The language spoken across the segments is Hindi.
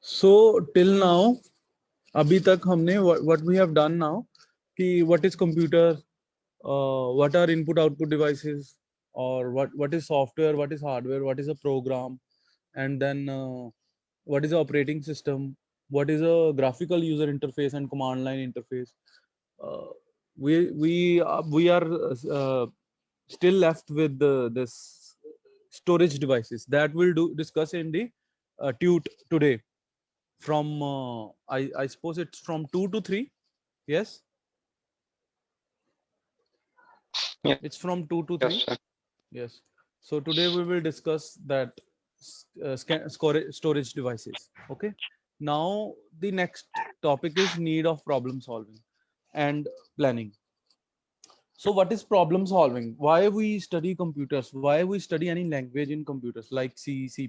So till now, अभी तक हमने what we have done now कि what is computer, what are input output devices, or what is software, what is hardware, what is a program, and then what is the operating system, what is a graphical user interface and command line interface. uh, we are still left with this storage devices that we'll do discuss in the tute today from I suppose it's from 2 to 3. Yes, it's from 2 to 3. Yes, sir. Yes. So today we will discuss that storage devices. Okay. Now the next topic is need of problem solving and planning. So what is problem solving? Why we study computers? Why we study any language in computers like C, C++?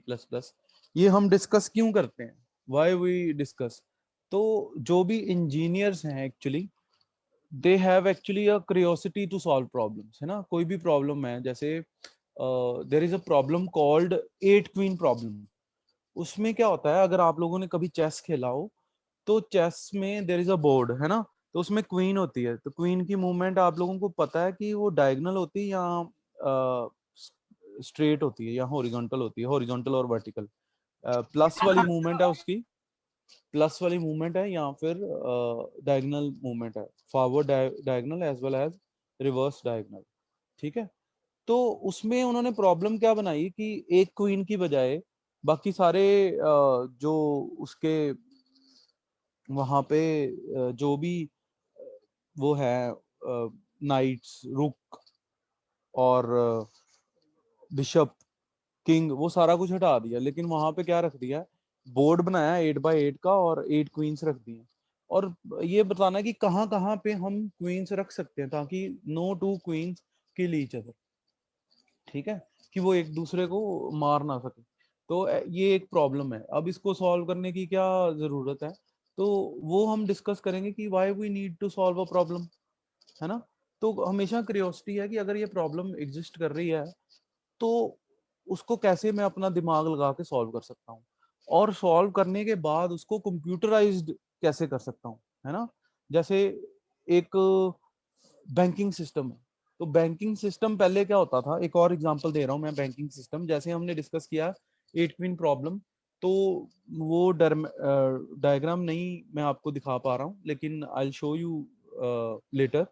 ये हम डिस्कस क्यों करते हैं? Why we discuss? तो जो भी इंजीनियर्स हैं actually they have actually a curiosity to solve problems, है ना? कोई भी प्रॉब्लम है, जैसे there is a problem called 8 queen problem. उसमें क्या होता है, अगर आप लोगों ने कभी चेस खेला हो तो चेस में देयर इज अ बोर्ड, है ना? तो उसमें क्वीन होती है, तो क्वीन की मूवमेंट आप लोगों को पता है कि वो डायगोनल होती है या स्ट्रेट होती है या हॉरिजॉन्टल होती है, हॉरिजॉन्टल और वर्टिकल. प्लस वाली मूवमेंट है उसकी, प्लस वाली मूवमेंट है या फिर डायगोनल मूवमेंट है, forward diagonal as well as reverse diagonal. ठीक है. तो उसमें उन्होंने प्रॉब्लम क्या बनाई कि एक क्वीन की बजाय बाकी सारे जो उसके वहां पे जो भी वो है नाइट्स, रुक और बिशप, किंग, वो सारा कुछ हटा दिया, लेकिन वहां पे क्या रख दिया, बोर्ड बनाया 8x8 का और 8 क्वींस रख दी. और ये बताना कि कहाँ कहाँ पे हम क्वींस रख सकते हैं ताकि no two queens kill each other. ठीक है, कि वो एक दूसरे को मार ना सके. तो ये एक प्रॉब्लम है. अब इसको सॉल्व करने की क्या जरूरत है, तो वो हम डिस्कस करेंगे कि why we need to solve a problem, है ना? तो हमेशा क्यूरियोसिटी है कि अगर ये प्रॉब्लम एग्जिस्ट कर रही है तो उसको कैसे मैं अपना दिमाग लगा के सॉल्व कर सकता हूँ, और सॉल्व करने के बाद उसको कंप्यूटराइज्ड कैसे कर सकता हूँ, है ना? जैसे एक बैंकिंग सिस्टम है, तो बैंकिंग सिस्टम पहले क्या होता था, एक और एग्जांपल दे रहा हूँ मैं. बैंकिंग सिस्टम जैसे हमने डिस्कस किया 8 क्वीन प्रॉब्लम, तो वो डायग्राम नहीं मैं आपको दिखा पा रहा हूँ, लेकिन I will show you later.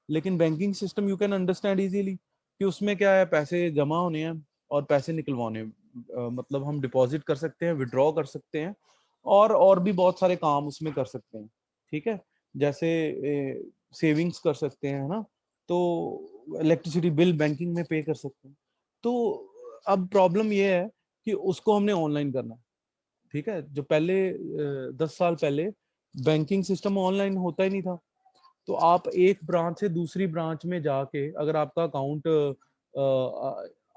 लेकिन banking system you can understand easily कि उसमें क्या है, पैसे जमा होने हैं और पैसे निकलवाने हैं. मतलब हम डिपॉजिट कर सकते हैं, विड्रॉ कर सकते हैं, और भी बहुत सारे काम उसमें कर सकते हैं. ठीक है, जैसे सेविंग्स कर सकते हैं, है ना? तो इलेक्ट्रिसिटी बिल बैंकिंग में पे कर सकते हैं. तो अब प्रॉब्लम ये है कि उसको हमने ऑनलाइन करना है. ठीक है, जो पहले 10 साल पहले बैंकिंग सिस्टम ऑनलाइन होता ही नहीं था. तो आप एक ब्रांच से दूसरी ब्रांच में जाके, अगर आपका account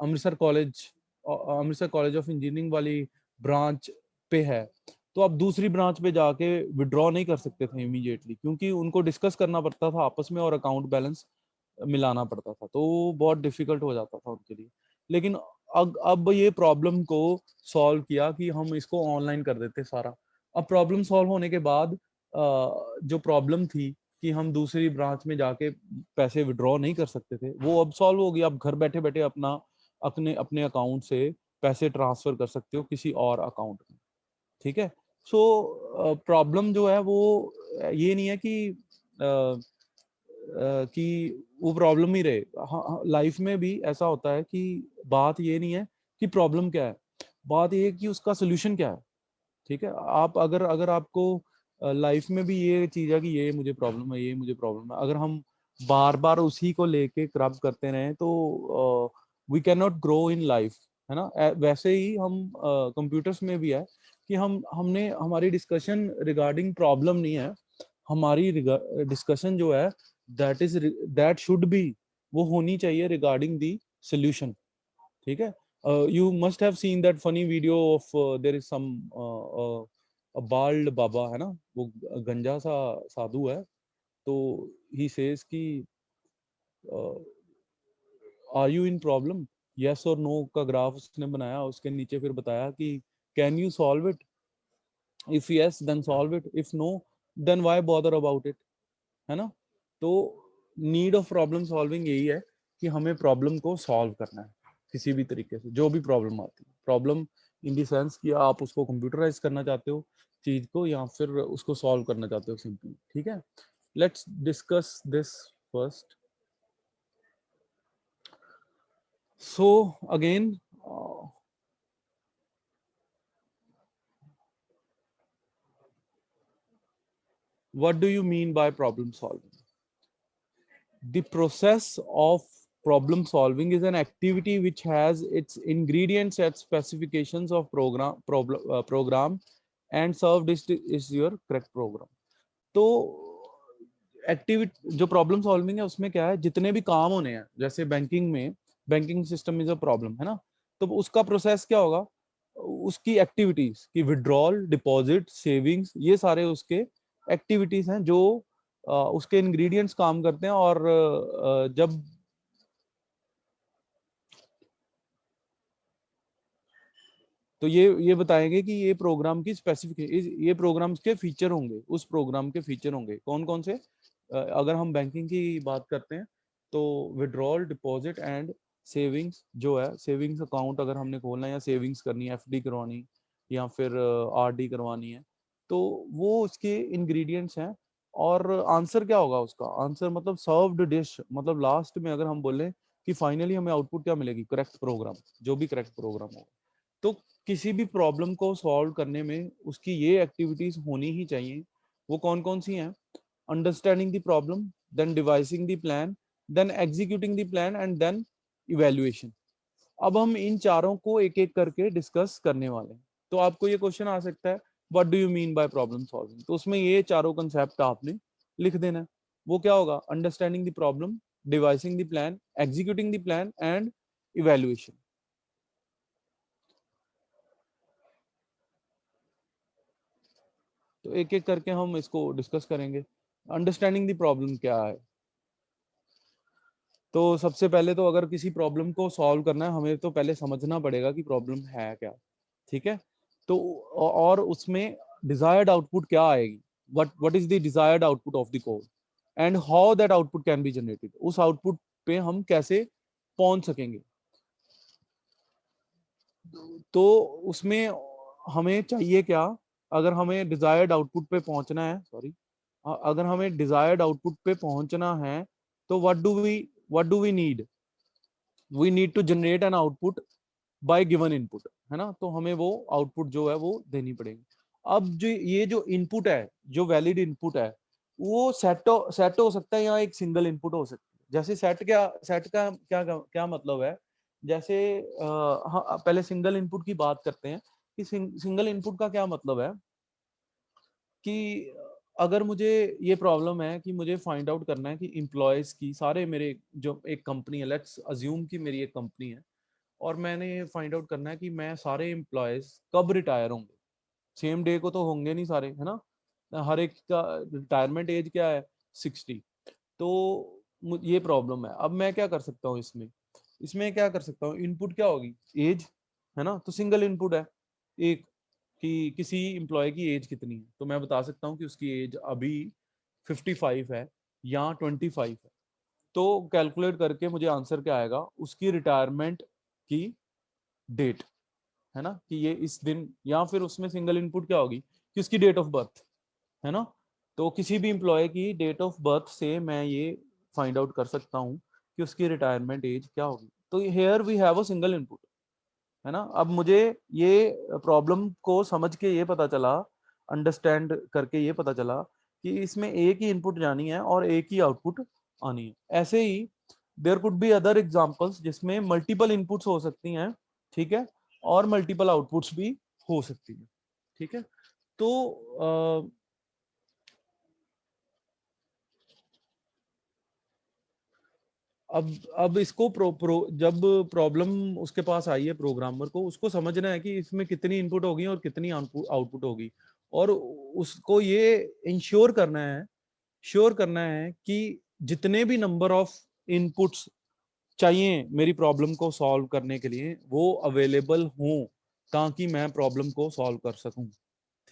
Amritsar college Amritsar college of engineering वाली ब्रांच पे है, तो आप दूसरी ब्रांच पे जाके विड्रॉ नहीं कर सकते थे इमीडिएटली, क्योंकि उनको डिस्कस करना पड़ता था आपस में और अकाउंट बैलेंस मिलाना पड़ता था, तो बहुत डिफिकल्ट हो जाता था उनके लिए. लेकिन अब ये प्रॉब्लम को सॉल्व किया कि हम इसको ऑनलाइन कर देते सारा. अब प्रॉब्लम सॉल्व होने के बाद जो प्रॉब्लम थी कि हम दूसरी ब्रांच में जाके पैसे विड्रॉ नहीं कर सकते थे, वो अब सॉल्व हो गया. अब घर बैठे बैठे अपना अपने अपने अकाउंट से पैसे ट्रांसफर कर सकते हो किसी और अकाउंट में. ठीक है. सो प्रॉब्लम जो है वो ये नहीं है कि वो प्रॉब्लम ही रहे. हाँ, लाइफ में भी ऐसा होता है कि बात ये नहीं है कि प्रॉब्लम क्या है, बात ये है कि उसका सोल्यूशन क्या है. ठीक है, आप अगर अगर आपको लाइफ में भी ये चीज है कि ये मुझे प्रॉब्लम है, ये मुझे प्रॉब्लम है, अगर हम बार बार उसी को लेके क्रब करते रहे तो we cannot grow in life, है ना? वैसे ही हम कंप्यूटर्स में भी है कि हमने हमारी डिस्कशन रिगार्डिंग प्रॉब्लम नहीं है, हमारी डिस्कशन जो है दैट शुड बी, वो होनी चाहिए रिगार्डिंग दी सोल्यूशन. ठीक है. You must have seen that funny video of there is some a bald बाबा, है ना? वो गंजा सा साधु है. तो he says कि are you in problem, yes or no का ग्राफ उसने बनाया, उसके नीचे फिर बताया कि can you solve it. If yes then solve it, if no then why bother about it, है ना। तो नीड ऑफ प्रॉब्लम सॉल्विंग यही है कि हमें प्रॉब्लम को सॉल्व करना है किसी भी तरीके से, जो भी प्रॉब्लम आती है। प्रॉब्लम इन द सेंस कि आप उसको कंप्यूटराइज करना चाहते हो चीज को, या फिर उसको सॉल्व करना चाहते हो सिंपली, ठीक है। Let's discuss this first. So again, what do you mean by problem solving? The process of problem solving is an activity which has its ingredients and specifications of program and served is your correct program. तो एक्टिविटी जो प्रॉब्लम सॉल्विंग है उसमें क्या है, जितने भी काम होने हैं, जैसे बैंकिंग में banking system is a problem, है ना। तो उसका प्रोसेस क्या होगा, उसकी एक्टिविटीज की विड्रॉल, डिपॉजिट, सेविंग्स, ये सारे उसके एक्टिविटीज हैं जो उसके इंग्रेडिएंट्स काम करते हैं। और जब तो ये बताएंगे कि ये प्रोग्राम की स्पेसिफिकेशन, ये प्रोग्राम्स के फीचर होंगे, उस प्रोग्राम के फीचर होंगे कौन कौन से। अगर हम बैंकिंग की बात करते हैं तो विड्रॉल, डिपॉजिट एंड सेविंग्स जो है, सेविंग्स अकाउंट अगर हमने खोलना है या सेविंग्स करनी है, एफडी करवानी या फिर आरडी करवानी है, तो वो उसके इंग्रेडिएंट्स हैं। और आंसर क्या होगा उसका, आंसर मतलब सर्व्ड डिश, मतलब लास्ट में अगर हम बोले कि फाइनली हमें आउटपुट क्या मिलेगी, करेक्ट प्रोग्राम, जो भी करेक्ट प्रोग्राम होगा। तो किसी भी प्रॉब्लम को सॉल्व करने में उसकी ये एक्टिविटीज होनी ही चाहिए। वो कौन कौन सी हैं, understanding the problem, then devising the plan, then executing the plan and then evaluation. अब हम इन चारों को एक एक करके डिस्कस करने वाले हैं। तो आपको ये क्वेश्चन आ सकता है, what do you mean by problem solving, तो उसमें ये चारों कंसेप्ट आपने लिख देना है। वो क्या होगा, understanding the problem, devising the plan, executing the plan and evaluation. तो एक एक करके हम इसको डिस्कस करेंगे। अंडरस्टैंडिंग द प्रॉब्लम क्या है, तो सबसे पहले तो अगर किसी प्रॉब्लम को सॉल्व करना है, हमें तो पहले समझना पड़ेगा कि प्रॉब्लम है क्या, ठीक है। तो और उसमें डिजायर्ड आउटपुट क्या आएगी, what is the desired output of the code and how that output can be generated, उस आउटपुट पे हम कैसे पहुंच सकेंगे। तो उसमें हमें चाहिए क्या, अगर हमें डिजायर्ड आउटपुट पे पहुंचना है, सॉरी, अगर हमें डिजायर्ड आउटपुट पे पहुंचना है, तो what do we need, we need to generate an output by given input, है ना। तो हमें वो आउटपुट जो है वो देनी पड़ेगी। अब जो ये जो इनपुट है, जो वैलिड इनपुट है, वो सेट हो सकता है या एक सिंगल इनपुट हो सकता है। जैसे सेट का क्या मतलब है, जैसे हाँ, पहले सिंगल इनपुट की बात करते हैं कि सिंगल इनपुट का क्या मतलब है कि अगर मुझे ये प्रॉब्लम है कि मुझे फाइंड आउट करना है कि इम्प्लॉयज की, सारे मेरे जो एक कंपनी है, लेट्स अज्यूम कि मेरी एक कंपनी है, और मैंने फाइंड आउट करना है कि मैं सारे एम्प्लॉयज कब रिटायर होंगे। सेम डे को तो होंगे नहीं सारे, है ना। हर एक का रिटायरमेंट एज क्या है, 60। तो ये प्रॉब्लम है। अब मैं क्या कर सकता हूँ इसमें, इसमें क्या कर सकता हूँ, इनपुट क्या होगी, एज, है ना। तो सिंगल इनपुट है एक, कि किसी एम्प्लॉय की एज कितनी है, तो मैं बता सकता हूँ कि उसकी एज अभी 55 है या 25 है। तो कैलकुलेट करके मुझे आंसर क्या आएगा, उसकी रिटायरमेंट की डेट, है ना, कि ये इस दिन, या फिर उसमें सिंगल इनपुट क्या होगी कि उसकी डेट ऑफ बर्थ, है ना। तो किसी भी एम्प्लॉय की डेट ऑफ बर्थ से मैं ये फाइंड आउट कर सकता हूँ कि उसकी रिटायरमेंट एज क्या होगी। तो here we have a single input, है ना। अब मुझे ये प्रॉब्लम को समझ के ये पता चला, अंडरस्टैंड करके ये पता चला कि इसमें एक ही इनपुट जानी है और एक ही आउटपुट आनी है। ऐसे ही there could be other examples जिसमें मल्टीपल इनपुट्स हो सकती हैं, ठीक है, और मल्टीपल आउटपुट्स भी हो सकती है, ठीक है। तो अब इसको जब प्रॉब्लम उसके पास आई है प्रोग्रामर को, उसको समझना है कि इसमें कितनी इनपुट होगी और कितनी आउटपुट होगी। और उसको ये इंश्योर करना है कि जितने भी नंबर ऑफ इनपुट्स चाहिए मेरी प्रॉब्लम को सॉल्व करने के लिए वो अवेलेबल हों, ताकि मैं प्रॉब्लम को सॉल्व कर सकूं,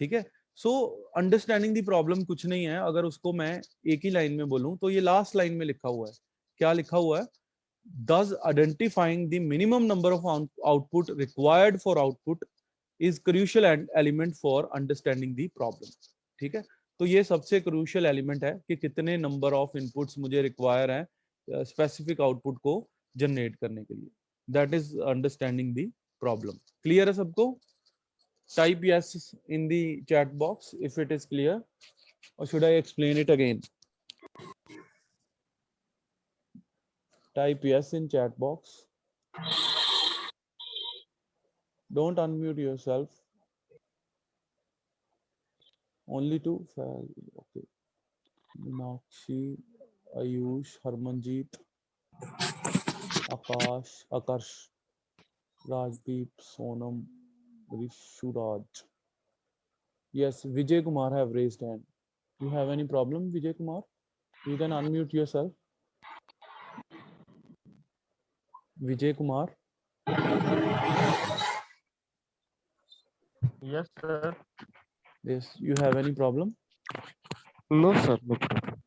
ठीक है। सो अंडरस्टैंडिंग द प्रॉब्लम कुछ नहीं है, अगर उसको मैं एक ही लाइन में बोलूं तो ये लास्ट लाइन में लिखा हुआ है। क्या लिखा हुआ है? Thus identifying the minimum number of output required for output is crucial element for understanding the problem। ठीक है, तो ये सबसे क्रूशियल एलिमेंट है कि कितने नंबर ऑफ इनपुट्स मुझे रिक्वायर है स्पेसिफिक आउटपुट को जनरेट करने के लिए। That is understanding the problem. Clear है सबको? Type yes in the chat box if it is clear, और should I explain it again? Type yes in chat box, don't unmute yourself, only to fail। Okay, Meenakshi, Ayush, Harmanjeet, Akash, Akarsh, Rajdeep, Sonam, Rishuraj। Yes, Vijay Kumar have raised hand. You have any problem, Vijay Kumar? You can unmute yourself. Vijay Kumar, Yes, sir. yes, you have any problem? No, sir. No problem.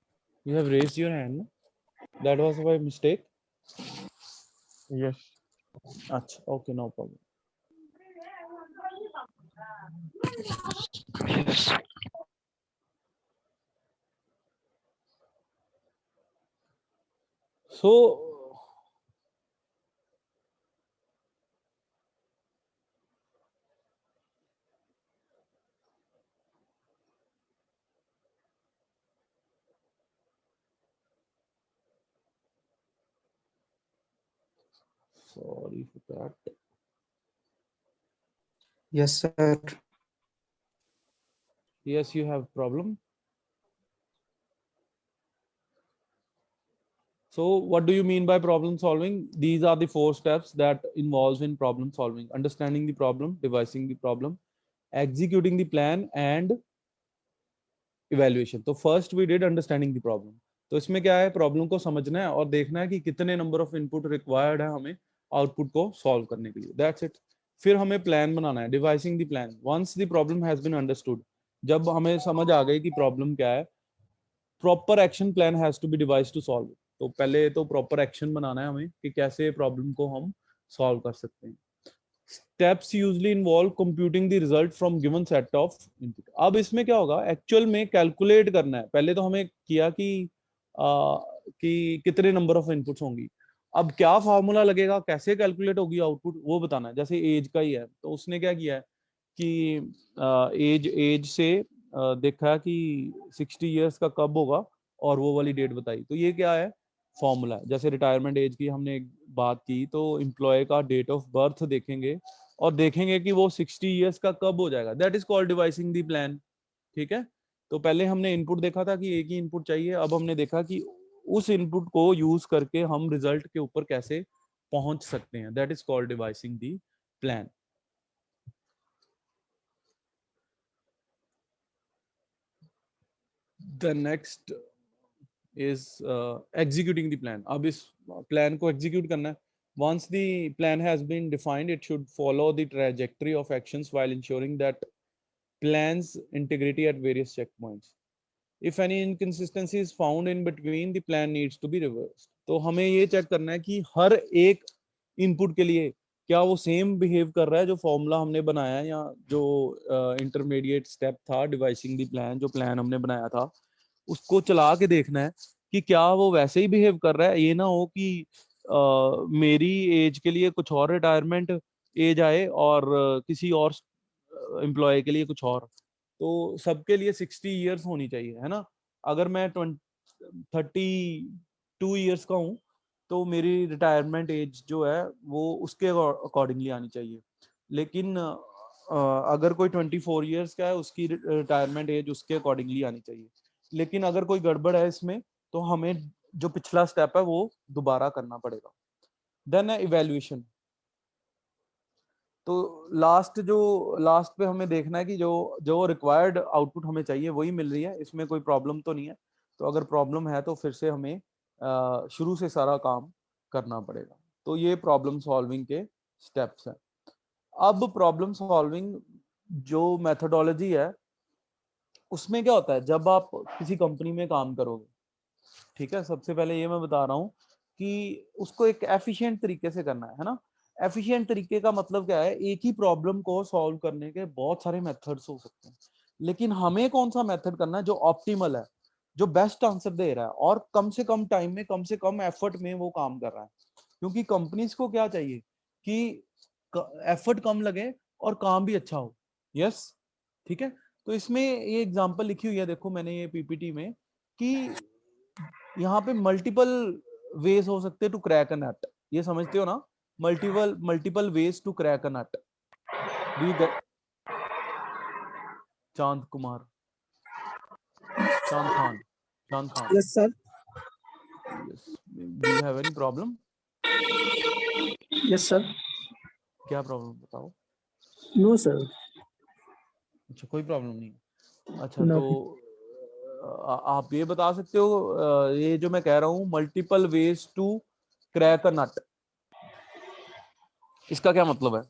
You have raised your hand, no? That was by mistake? Yes. Achha, okay, no problem। So sorry for that। Yes, sir. Yes, you have problem. So what do you mean by problem solving? These are the 4 steps that involves in problem solving: understanding the problem, devising the problem, executing the plan, and evaluation। तो first we did understanding the problem। तो इसमें क्या है, प्रॉब्लम को समझना है और देखना है कि कितने नंबर ऑफ इनपुट रिक्वायर्ड है हमें आउटपुट को सॉल्व करने के लिए। That's it. फिर हमें प्लान बनाना है, devising the plan. Once the problem has been understood, जब हमें समझ आ गई कि प्रॉब्लम क्या है, proper action plan has to be devise to solve. तो पहले तो प्रॉपर एक्शन बनाना है हमें कि कैसे प्रॉब्लम को हम सॉल्व कर सकते हैं। Steps usually involve computing the result from given set of input. अब इसमें क्या होगा, एक्चुअल में कैलकुलेट करना है। पहले तो हमें किया कि कितने नंबर ऑफ इनपुट्स होंगी। अब क्या फार्मूला लगेगा, कैसे कैलकुलेट होगी आउटपुट, वो बताना है। जैसे एज का ही है, तो उसने क्या किया है कि एज से देखा कि 60 इयर्स का कब होगा और वो वाली डेट बताई। तो ये क्या है, फॉर्मूला है। जैसे रिटायरमेंट एज की हमने एक बात की, तो एम्प्लॉय का डेट ऑफ बर्थ देखेंगे और देखेंगे कि वो 60 इयर्स का कब हो जाएगा। That is called devising the plan. ठीक है, तो पहले हमने इनपुट देखा था कि एक ही इनपुट चाहिए। अब हमने देखा कि उस इनपुट को यूज करके हम रिजल्ट के ऊपर कैसे पहुंच सकते हैं। That is called devising the plan. The next is executing the plan। अब इस प्लान को एग्जीक्यूट करना है। once the plan has been defined, it should follow the trajectory of actions while ensuring that plans integrity at various checkpoints। if any inconsistency is found in between, the plan needs to be reversed। तो हमें ये चेक करना है कि हर एक इनपुट के लिए क्या वो सेम बिहेव कर रहा है जो फॉर्मूला हमने बनाया है, या जो इंटरमीडिएट स्टेप था डिवाइसिंग द प्लान, जो प्लान हमने बनाया था, उसको चला के देखना है कि क्या वो वैसे ही बिहेव कर रहा है। ये ना हो कि मेरी एज के लिए कुछ और रिटायरमेंट एज आए और किसी और एम्प्लॉय के लिए कुछ और। तो सबके लिए 60 इयर्स होनी चाहिए, है ना। अगर मैं 32 इयर्स का हूँ तो मेरी रिटायरमेंट एज जो है वो उसके अकॉर्डिंगली आनी चाहिए। लेकिन अगर कोई 24 इयर्स का है, उसकी रिटायरमेंट एज उसके अकॉर्डिंगली आनी चाहिए। लेकिन अगर कोई गड़बड़ है इसमें, तो हमें जो पिछला स्टेप है वो दोबारा करना पड़ेगा। देन है इवैल्यूएशन। तो लास्ट पे हमें देखना है कि जो जो रिक्वायर्ड आउटपुट हमें चाहिए वही मिल रही है, इसमें कोई प्रॉब्लम तो नहीं है। तो अगर प्रॉब्लम है तो फिर से हमें शुरू से सारा काम करना पड़ेगा। तो ये प्रॉब्लम सॉल्विंग के स्टेप्स हैं। अब प्रॉब्लम सॉल्विंग जो मेथोडोलॉजी है उसमें क्या होता है, जब आप किसी कंपनी में काम करोगे, ठीक है, सबसे पहले ये मैं बता रहा हूँ कि उसको एक एफिशिएंट तरीके से करना है ना। एफिशिएंट तरीके का मतलब क्या है, एक ही प्रॉब्लम को सॉल्व करने के बहुत सारे मेथड्स हो सकते हैं, लेकिन हमें कौन सा मेथड करना है जो ऑप्टिमल है, जो बेस्ट आंसर दे रहा है और कम से कम टाइम में, कम से कम एफर्ट में वो काम कर रहा है। क्योंकि कंपनीज को क्या चाहिए कि एफर्ट कम लगे और काम भी अच्छा हो। यस, ठीक है। तो इसमें ये एग्जांपल लिखी हुई है, देखो मैंने ये पीपीटी में, कि यहाँ पे मल्टीपल वेज हो सकते हैं टू क्रैक अ नट। ये समझते हो ना, multiple multiple ways to crack a nut. Do you get? Chand Kumar, Chand Khan, Chand Khan. Yes, sir. Yes, do you have any problem? Yes, sir. क्या प्रॉब्लम बताओ? No, sir. अच्छा, कोई प्रॉब्लम नहीं। अच्छा, No. तो आप ये बता सकते हो, ये जो मैं कह रहा हूँ multiple ways to crack a nut, इसका क्या मतलब है?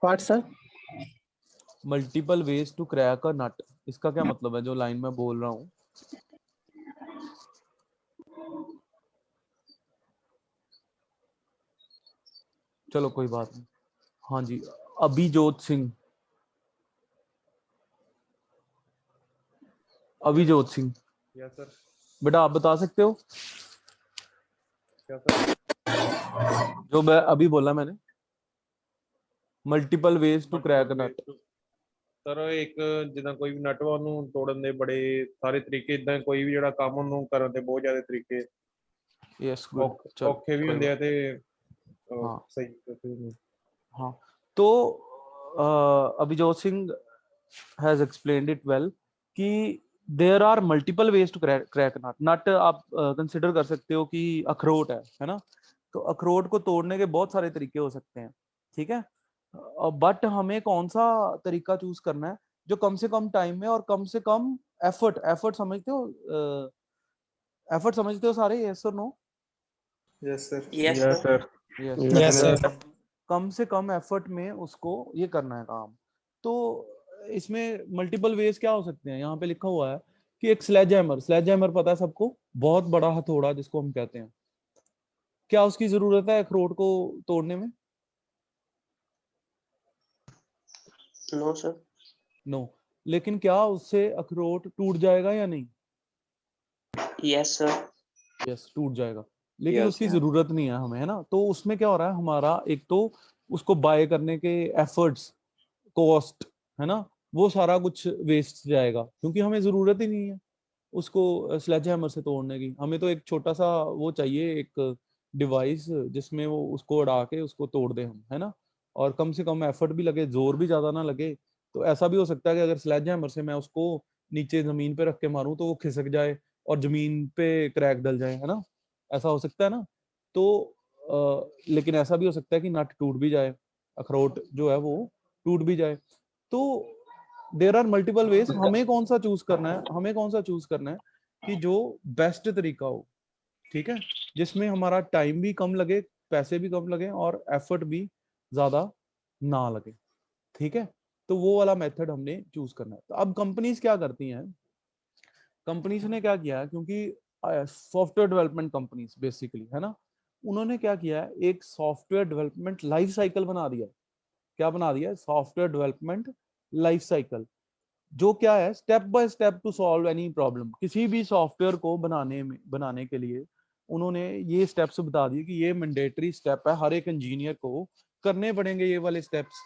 What, sir? Multiple ways to crack a nut, इसका क्या मतलब है जो लाइन में बोल रहा हूँ? चलो कोई बात नहीं। हाँ जी, अभिजोत सिंह, अभिजोत सिंह, यस सर। बेटा आप बता सकते हो क्या सर? जो मैं अभी बोला मैंने, multiple ways to crack nut. Sir ਇੱਕ ਜਿੱਦਾਂ ਕੋਈ ਵੀ ਨਟ ਵਾ ਉਹਨੂੰ ਤੋੜਨ ਦੇ ਬੜੇ ਸਾਰੇ ਤਰੀਕੇ, ਇਦਾਂ ਕੋਈ ਵੀ ਜਿਹੜਾ ਕੰਮ ਉਹਨੂੰ ਕਰਨ ਦੇ ਬਹੁਤ ਜ਼ਿਆਦਾ ਤਰੀਕੇ यस, गुड, चल ਔਖੇ ਵੀ कोई ਹੁੰਦੇ ਆ बात। ਤੇ हाँ ਸਹੀ। हाँ, तो Abhijot Singh has explained it well कि there are multiple ways to crack nut. Nut आप कंसिडर कर सकते हो कि अखरोट है ना, तो अखरोट को तोड़ने के बहुत सारे तरीके हो सकते हैं, ठीक है। बट हमें कौन सा तरीका चूज करना है जो कम से कम टाइम में और कम से कम एफर्ट, एफर्ट समझते हो, एफर्ट समझते हो सारे, यस और no? Yes sir. Yes, yes sir. Sir. Yes, Yes, तो sir. कम से कम एफर्ट में उसको ये करना है काम। तो इसमें मल्टीपल वेज क्या हो सकते हैं, यहाँ पे लिखा हुआ है कि एक स्लेज हैमर, स्लेज हैमर पता है सबको, बहुत बड़ा हथौड़ा जिसको हम कहते हैं, क्या उसकी जरूरत है अखरोट को तोड़ने में? No, sir. नो। लेकिन क्या उससे अखरोट टूट जाएगा या नहीं? Yes, sir. यस, टूट जाएगा, लेकिन Yes, उसकी sir. जरूरत नहीं है हमें, है ना। तो उसमें क्या हो रहा है, हमारा एक तो उसको बाय करने के एफर्ट्स, कॉस्ट, है ना, वो सारा कुछ वेस्ट जाएगा क्योंकि हमें जरूरत ही नहीं है उसको स्लेज हैमर से तोड़ने की। हमें तो एक छोटा सा वो चाहिए, एक डिवाइस जिसमें वो उसको उड़ा के उसको तोड़ दे हम, है ना, और कम से कम एफर्ट भी लगे, जोर भी ज्यादा ना लगे। तो ऐसा भी हो सकता है कि अगर स्लेज हैमर से मैं उसको नीचे जमीन पे रख के मारूं तो वो खिसक जाए और जमीन पे क्रैक डल जाए, है ना, ऐसा हो सकता है ना। तो लेकिन ऐसा भी हो सकता है कि नट टूट भी जाए, अखरोट जो है वो टूट भी जाए। तो देर आर मल्टीपल वेज, हमें कौन सा चूज करना है, हमें कौन सा चूज करना है कि जो बेस्ट तरीका हो, ठीक है, जिसमें हमारा टाइम भी कम लगे, पैसे भी कम लगे और एफर्ट भी ज्यादा ना लगे, ठीक है। तो वो वाला मेथड हमने चूज करना है। तो अब कंपनीज क्या करती हैं, कंपनीज ने क्या किया है, क्योंकि सॉफ्टवेयर डेवलपमेंट कंपनीज बेसिकली, है ना, उन्होंने क्या किया है, एक सॉफ्टवेयर डेवलपमेंट लाइफ साइकिल बना दिया है। क्या बना दिया है? सॉफ्टवेयर डेवलपमेंट लाइफ साइकिल, जो क्या है, step by step to solve any problem. किसी भी सॉफ्टवेयर को बनाने के लिए उन्होंने ये स्टेप्स बता दिए कि ये मैंडेटरी स्टेप है, हर एक इंजीनियर को करने पड़ेंगे ये वाले स्टेप्स।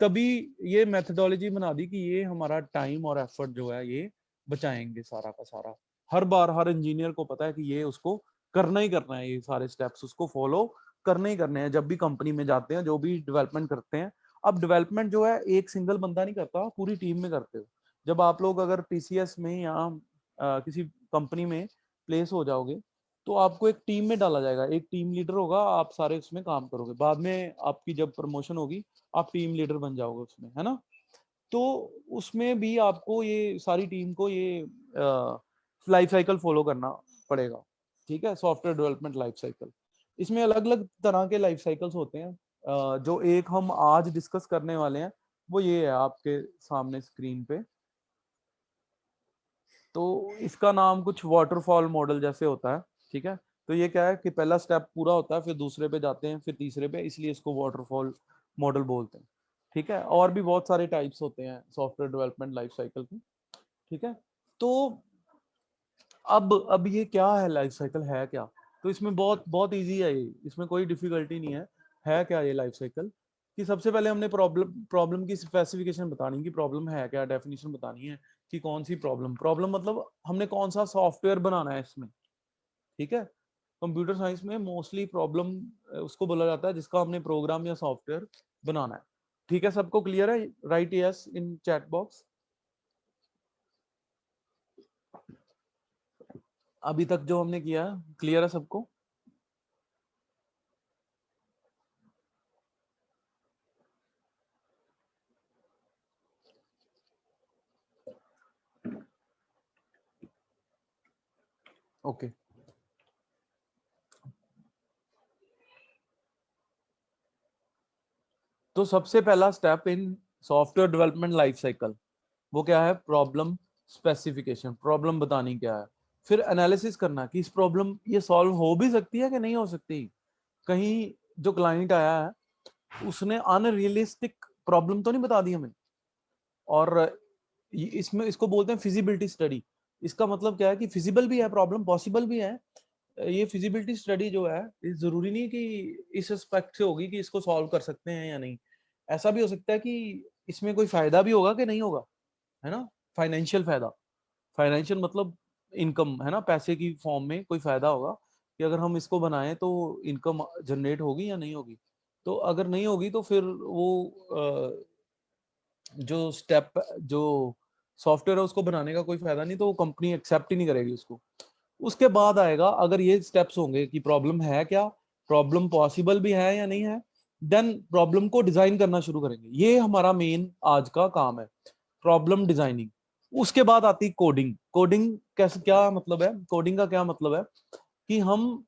तभी ये मेथडोलॉजी बना दी कि ये हमारा टाइम और एफर्ट जो है ये बचाएंगे सारा का सारा। हर बार हर इंजीनियर को पता है कि ये उसको करना ही करना है, ये सारे स्टेप्स उसको फॉलो करने ही करने हैं जब भी कंपनी में जाते हैं, जो भी डेवलपमेंट करते हैं। अब डेवलपमेंट जो है एक सिंगल बंदा नहीं करता, पूरी टीम में करते हो। जब आप लोग अगर टीसीएस में या किसी कंपनी में प्लेस हो जाओगे तो आपको एक टीम में डाला जाएगा, एक टीम लीडर होगा, आप सारे उसमें काम करोगे, बाद में आपकी जब प्रमोशन होगी आप टीम लीडर बन जाओगे उसमें, है ना। तो उसमें भी आपको ये सारी टीम को ये लाइफ साइकिल फॉलो करना पड़ेगा, ठीक है, सॉफ्टवेयर डेवलपमेंट लाइफ साइकिल। इसमें अलग अलग तरह के लाइफ साइकिल्स होते हैं, जो एक हम आज डिस्कस करने वाले हैं वो ये है आपके सामने स्क्रीन पे। तो इसका नाम कुछ वाटरफॉल मॉडल जैसे होता है, ठीक है। तो ये क्या है कि पहला स्टेप पूरा होता है, फिर दूसरे पे जाते हैं, फिर तीसरे पे, इसलिए इसको वाटरफॉल मॉडल बोलते हैं, ठीक है। और भी बहुत सारे टाइप्स होते हैं सॉफ्टवेयर डेवलपमेंट लाइफ साइकिल के, ठीक है। तो अब ये क्या है, लाइफ साइकिल है क्या? तो इसमें बहुत बहुत इजी है ये, इसमें कोई डिफिकल्टी नहीं है क्या ये लाइफ साइकिल? कि सबसे पहले हमने प्रॉब्लम की स्पेसिफिकेशन बतानी, कि प्रॉब्लम है क्या, डेफिनेशन बतानी है कि कौन सी प्रॉब्लम मतलब हमने कौन सा सॉफ्टवेयर बनाना है इसमें, ठीक है। कंप्यूटर साइंस में मोस्टली प्रॉब्लम उसको बोला जाता है जिसका हमने प्रोग्राम या सॉफ्टवेयर बनाना है, ठीक है। सबको क्लियर है? Right yes in chat box. अभी तक जो हमने किया क्लियर है सबको? ओके तो सबसे पहला step in software development life cycle वो क्या है? प्रॉब्लम स्पेसिफिकेशन, प्रॉब्लम बतानी क्या है, फिर एनालिसिस करना कि इस प्रॉब्लम ये सॉल्व हो भी सकती है कि नहीं हो सकती। कहीं जो क्लाइंट आया है उसने अनरियलिस्टिक प्रॉब्लम तो नहीं बता दी हमें, और इसमें इसको बोलते हैं फिजिबिलिटी स्टडी। इसका मतलब क्या है कि फिजिबल भी है प्रॉब्लम, पॉसिबल भी है। ये फिजिबिलिटी स्टडी जो है जरूरी नहीं कि इस एस्पेक्ट से होगी कि इसको सॉल्व कर सकते हैं या नहीं। ऐसा भी हो सकता है कि इसमें कोई फायदा भी होगा कि नहीं होगा, है ना। फाइनेंशियल फायदा, फाइनेंशियल मतलब इनकम, है ना, पैसे की फॉर्म में कोई फायदा होगा कि अगर हम इसको बनाएं तो इनकम जनरेट होगी या नहीं होगी। तो अगर नहीं होगी तो फिर वो जो स्टेप, जो सॉफ्टवेयर है उसको बनाने का कोई फायदा नहीं, तो वो कंपनी एक्सेप्ट ही नहीं करेगी उसको। उसके बाद आएगा, अगर ये स्टेप्स होंगे कि प्रॉब्लम है क्या, प्रॉब्लम पॉसिबल भी है या नहीं है, देन प्रॉब्लम को डिजाइन करना शुरू करेंगे। ये हमारा मेन आज का काम है, प्रॉब्लम डिजाइनिंग। उसके बाद आती कोडिंग। कोडिंग कैसे, क्या मतलब है कोडिंग का? क्या मतलब है कि हम